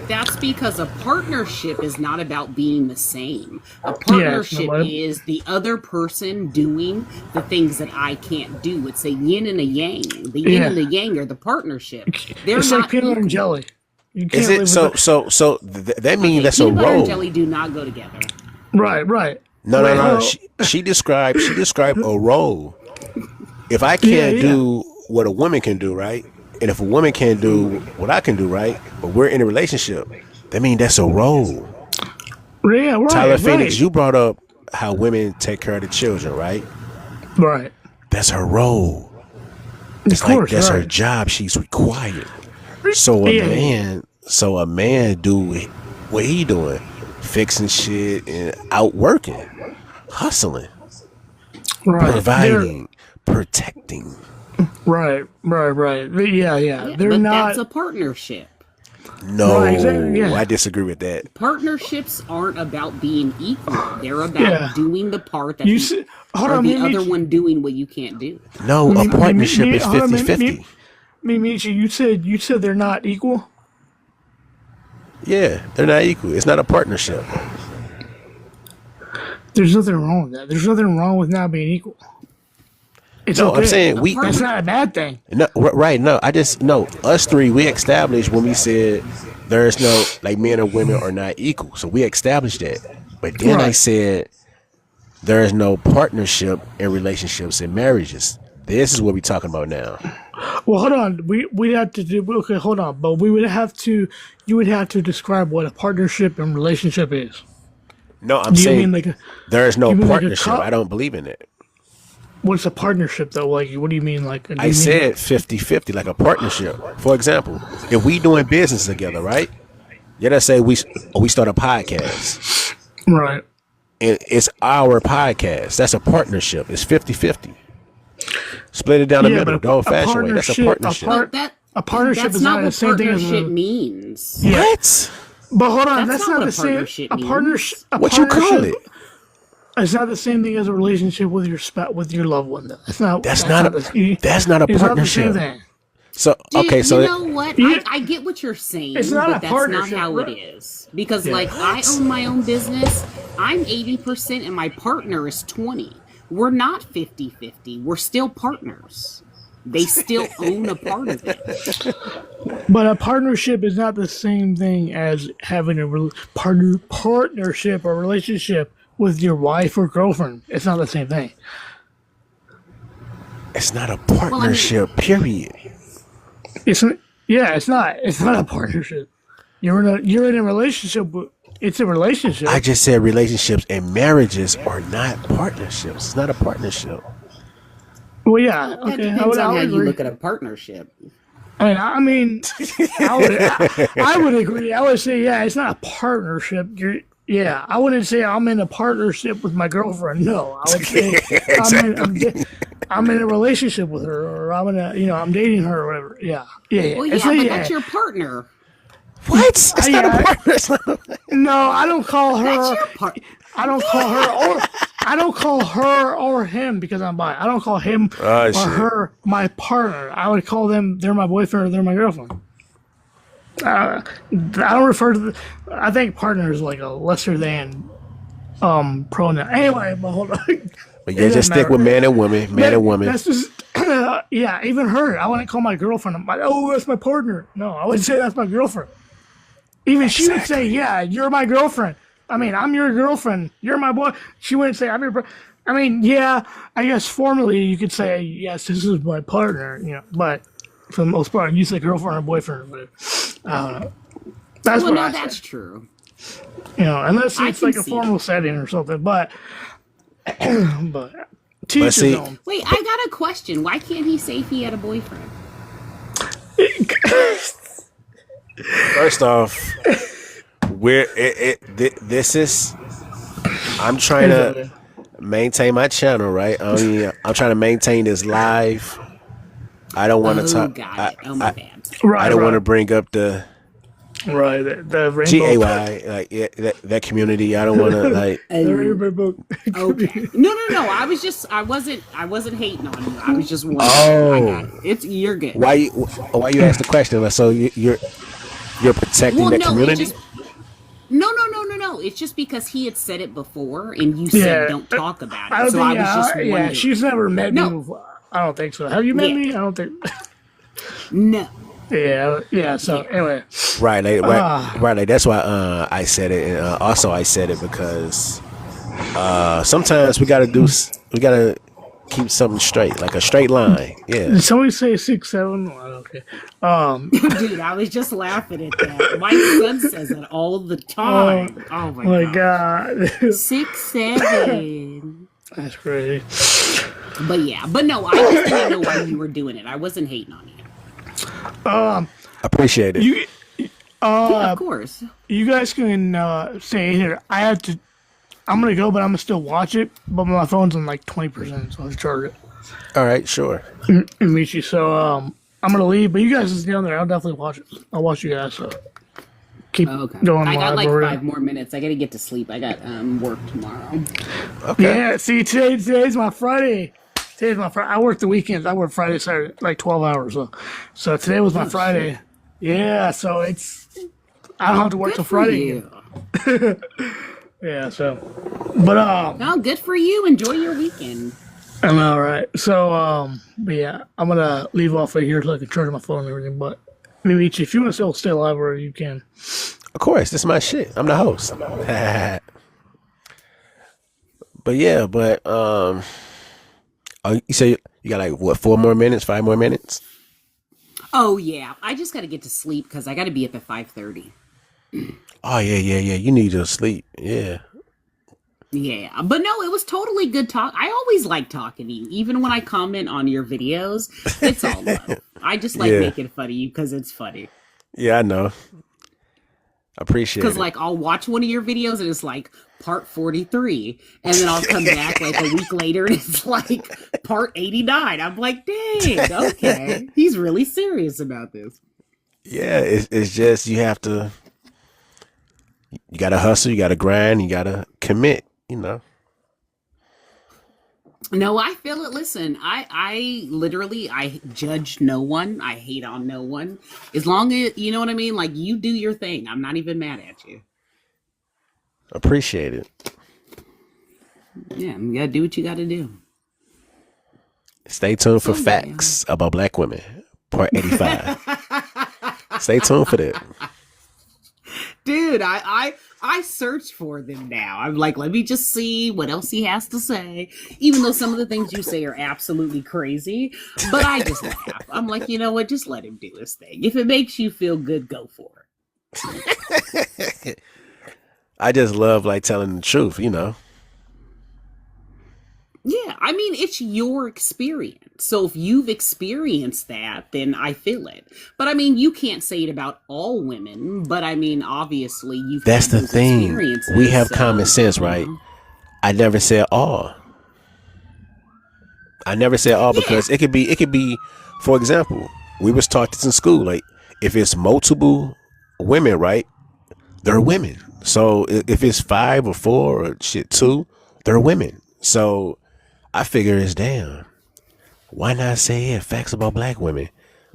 That's because a partnership is not about being the same. A Yeah, partnership no, is the other person doing the things that I can't do. It's a yin and a yang. The yin Yeah. and the yang are the partnership. They're it's not like peanut equal. and jelly. You can't Is live it so? with That means that's a Peanut butter and role. jelly do not go together. Right. No. Well, She described a role. If I can't Yeah. do what a woman can do, right? And if a woman can't do what I can do, right? But we're in a relationship, that means that's a role. Yeah, right. Tyler Phoenix, right. you brought up how women take care of the children, right? Right. That's her role. Of It's like course, that's her right. job. She's required. So Yeah. a man do what he doing, fixing shit and out working, hustling, Right. providing, protecting. Right. Yeah. They're but not. that's a partnership. No, Right, exactly, yeah. I disagree with that. Partnerships aren't about being equal. They're about Yeah. doing the part that You you see- hold or on, the me- other one doing what you can't do. No, a partnership is hold on, 50-50. Me-Meechie, you said they're not equal. Yeah, they're not equal. It's not a partnership. There's nothing wrong with that. There's nothing wrong with not being equal. It's No, okay. I'm saying That's not a bad thing. No, right? No, us three. We established when we said there's no like men and women are not equal. So we established that. But then I Right. said there is no partnership in relationships and marriages. This is what we're talking about now. Well, hold on. We'd have to do. Okay, hold on. But we would have to. You would have to describe what a partnership and relationship is. No, I'm Do you saying mean like there is no you mean like a partnership. co- I don't believe in it. what's a partnership though? Like, what do you mean? Like, do you I mean- said 50-50, like a partnership. For example, if we doing business together, right? Yeah, let's say we start a podcast. right. And it's our podcast. That's a partnership. It's 50-50. Split it down the Yeah, middle, but the old-fashioned way. That's a partnership. A partnership that's is not not what the same thing as partnership a. means. Yeah. What? But hold on, That's that's, not not what the a same. partnership A means. partnership. A What you call partnership- it? It's not the same thing as a relationship with your with your loved one. Though. That's not. That's not a the- partnership. It's not the same thing. So Dude, okay, so you know what? Yeah. I get what you're saying, It's not but a that's not partnership, how right. it is. Because Yeah. like I own my own business, I'm 80% and my partner is 20. We're not 50-50. We're still partners. They still own a part of it. But a partnership is not the same thing as having a partnership or relationship with your wife or girlfriend. It's not the same thing. it's not a partnership, period. It's not. It's not a partnership. You're in a relationship. It's a relationship. I just said relationships and marriages are not partnerships. It's not a partnership. well, yeah. That Okay. depends I would on how you agree. look at a partnership. I would agree. I would say, yeah, it's not a partnership. I wouldn't say I'm in a partnership with my girlfriend. No, I would say I'm in a relationship with her, or I'm dating her, or whatever. Yeah, yeah. Well, yeah, but that's your partner. What? It's not a partner. No, I don't call her. That's your partner. I don't call her or him because I'm bi. I don't call him or her my partner. I would call them they're my boyfriend or they're my girlfriend. I don't refer to I think partner is like a lesser than pronoun. Anyway, but hold on. But yeah, just stick with man and woman. Man and woman. That's just yeah. Even her, I wouldn't call my girlfriend. That's my partner. No, I would say that's my girlfriend. Even she would say, yeah, you're my girlfriend. I mean, I'm your girlfriend. You're my boy. She wouldn't say, I'm your I mean, yeah, I guess formally you could say, yes, this is my partner, but for the most part, you say girlfriend or boyfriend. But I don't know. That's what I that's say. true. Unless it's like a formal setting or something. But teach his own. Wait, I got a question. Why can't he say if he had a boyfriend? First off, this is. I'm trying to maintain my channel, right? I'm trying to maintain this live. I don't want to talk. Got it. My bad. I don't want to bring up the the rainbow. GAY that community. I don't want to like. Okay. No. I wasn't hating on you. I was just wondering. You're good. Why you asked the question? So you're protecting the community? No. It's just because he had said it before, and you said don't talk about it. So I was just wondering. Yeah, she's never met me before. I don't think so. Have you met me? I don't think. No. Yeah. So anyway. Right. That's why I said it, and also I said it because sometimes we gotta keep something straight, like a straight line. Yeah. Did somebody say 6'7"? Okay. Dude, I was just laughing at that. My son says it all the time. Oh my god. 6'7". That's crazy. But no, I just didn't know why you were doing it. I wasn't hating on you. Appreciate it. Yeah, of course. You guys can say here. I'm gonna go, but I'm gonna still watch it. But my phone's on like 20%, so I'll charge it. All right, sure. Me-Meechie. So I'm gonna leave, but you guys just down there. I'll definitely watch it. I'll watch you guys. So keep going. I got like 5 more minutes. I gotta get to sleep. I got work tomorrow. Okay. Yeah. See, today's my Friday. Today's my Friday. I work the weekends. I work Friday, Saturday, like 12 hours. So today was my Friday. Shit. Yeah. So I don't have to work till Friday. Yeah, so, but no, good for you. Enjoy your weekend. I'm all right. So, but yeah, I'm gonna leave off right here so I can charge my phone and everything. But Me-Meechie, if you want to still stay alive, or you can. Of course, this is my shit. I'm the host. But yeah, you say you got like what, 4 more minutes, 5 more minutes? Oh yeah, I just got to get to sleep because I got to be up at 5:30. Oh yeah. You need your sleep. Yeah. Yeah, but no, it was totally good talk. I always like talking to you, even when I comment on your videos. It's all love. I just like making fun of you because it's funny. Yeah, I know. Appreciate it. Because like I'll watch one of your videos and it's like part 43, and then I'll come back like a week later and it's like part 89. I'm like, dang, okay, he's really serious about this. Yeah, it's just you have to. You gotta hustle, you gotta grind, you gotta commit, No, I feel it. Listen, I literally, I judge no one. I hate on no one. As long as, you know what I mean? Like, you do your thing. I'm not even mad at you. Appreciate it. Yeah, you gotta do what you gotta do. Stay tuned for facts about black women, part 85. Stay tuned for that. Dude, I search for them now. I'm like, let me just see what else he has to say. Even though some of the things you say are absolutely crazy, but I just laugh. I'm like, you know what? Just let him do his thing. If it makes you feel good, go for it. I just love like telling the truth, Yeah, I mean, it's your experience. So if you've experienced that, then I feel it. But I mean, you can't say it about all women, but I mean, obviously you've That's had the those thing. We experiences, have so, common sense, you right? know. I never said all. I never said all Yeah, because it could be, for example, we was taught this in school. Like if it's multiple women, right? They're women. So if it's five or four or shit two, they're women. So I figure it's damn. Why not say facts about black women?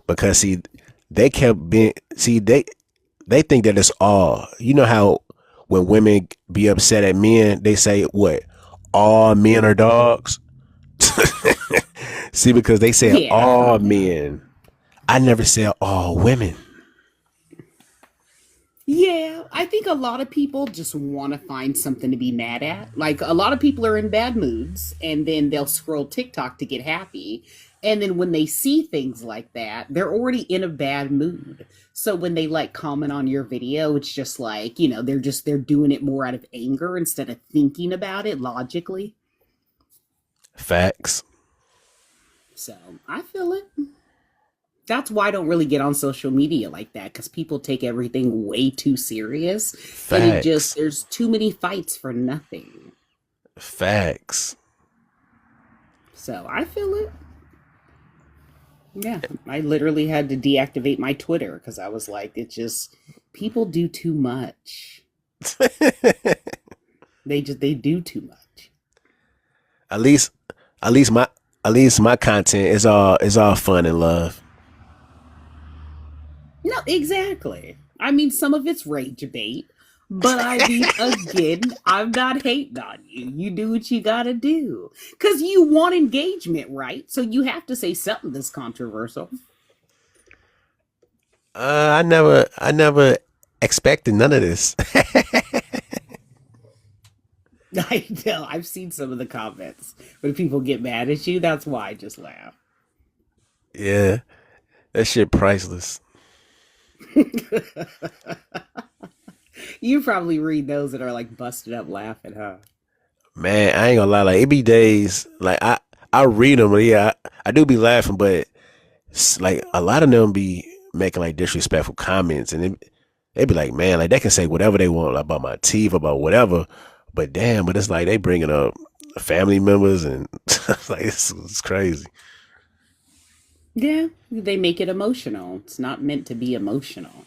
Because see, they kept being they think that it's all. You know how when women be upset at men, they say what? All men are dogs. See, because they said yeah. all men. I never said all women. Yeah, I think a lot of people just want to find something to be mad at. Like a lot of people are in bad moods and then they'll scroll TikTok to get happy. And then when they see things like that, they're already in a bad mood. So when they like comment on your video, it's just like, they're doing it more out of anger instead of thinking about it logically. Facts. So I feel it. That's why I don't really get on social media like that because people take everything way too serious and Facts. there's too many fights for nothing. Facts. So I feel it. Yeah, I literally had to deactivate my Twitter because I was like, it just people do too much. They do too much. At least, at least my, at least my content is all fun and love. No, exactly. I mean, some of it's rage bait, but I mean, again, I'm not hating on you. You do what you gotta do because you want engagement, right? So you have to say something that's controversial. I never expected none of this. I know. I've seen some of the comments when people get mad at you. That's why I just laugh. Yeah, that shit priceless. You probably read those that are like busted up laughing, huh? Man, I ain't gonna lie. Like it be days. Like I read them, but yeah, I do be laughing. But like a lot of them be making like disrespectful comments, and they be like, man, like they can say whatever they want like, about my teeth, about whatever. But damn, but it's like they bringing up family members, and like it's crazy. Yeah, they make it emotional. It's not meant to be emotional.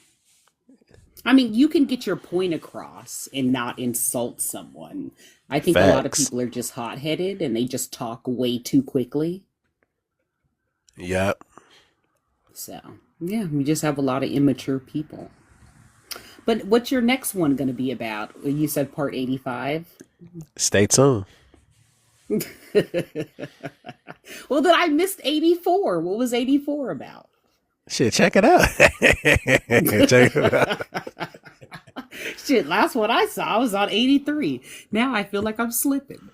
I mean, you can get your point across and not insult someone. I think a lot of Facts. people are just hot headed and they just talk way too quickly. Yep. So, yeah, we just have a lot of immature people. But what's your next one going to be about? You said part 85? Stay tuned. Well, then I missed 84. What was 84 about? Shit, check it out. Check it out. Shit, last one I saw was on 83. Now I feel like I'm slipping.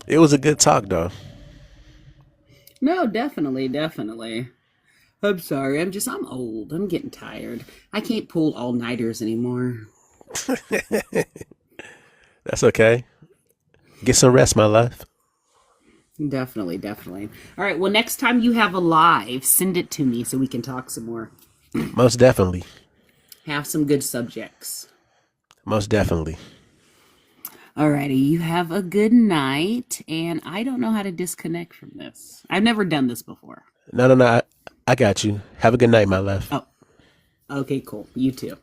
It was a good talk though. No, definitely, definitely. I'm sorry. I'm old. I'm getting tired. I can't pull all-nighters anymore. That's okay. Get some rest, my life. Definitely, definitely. All right. Well, next time you have a live, send it to me so we can talk some more. Most definitely. Have some good subjects. Most definitely. Alrighty, you have a good night, and I don't know how to disconnect from this. I've never done this before. No, no, no. I got you. Have a good night, my love. Oh, okay, cool. You too.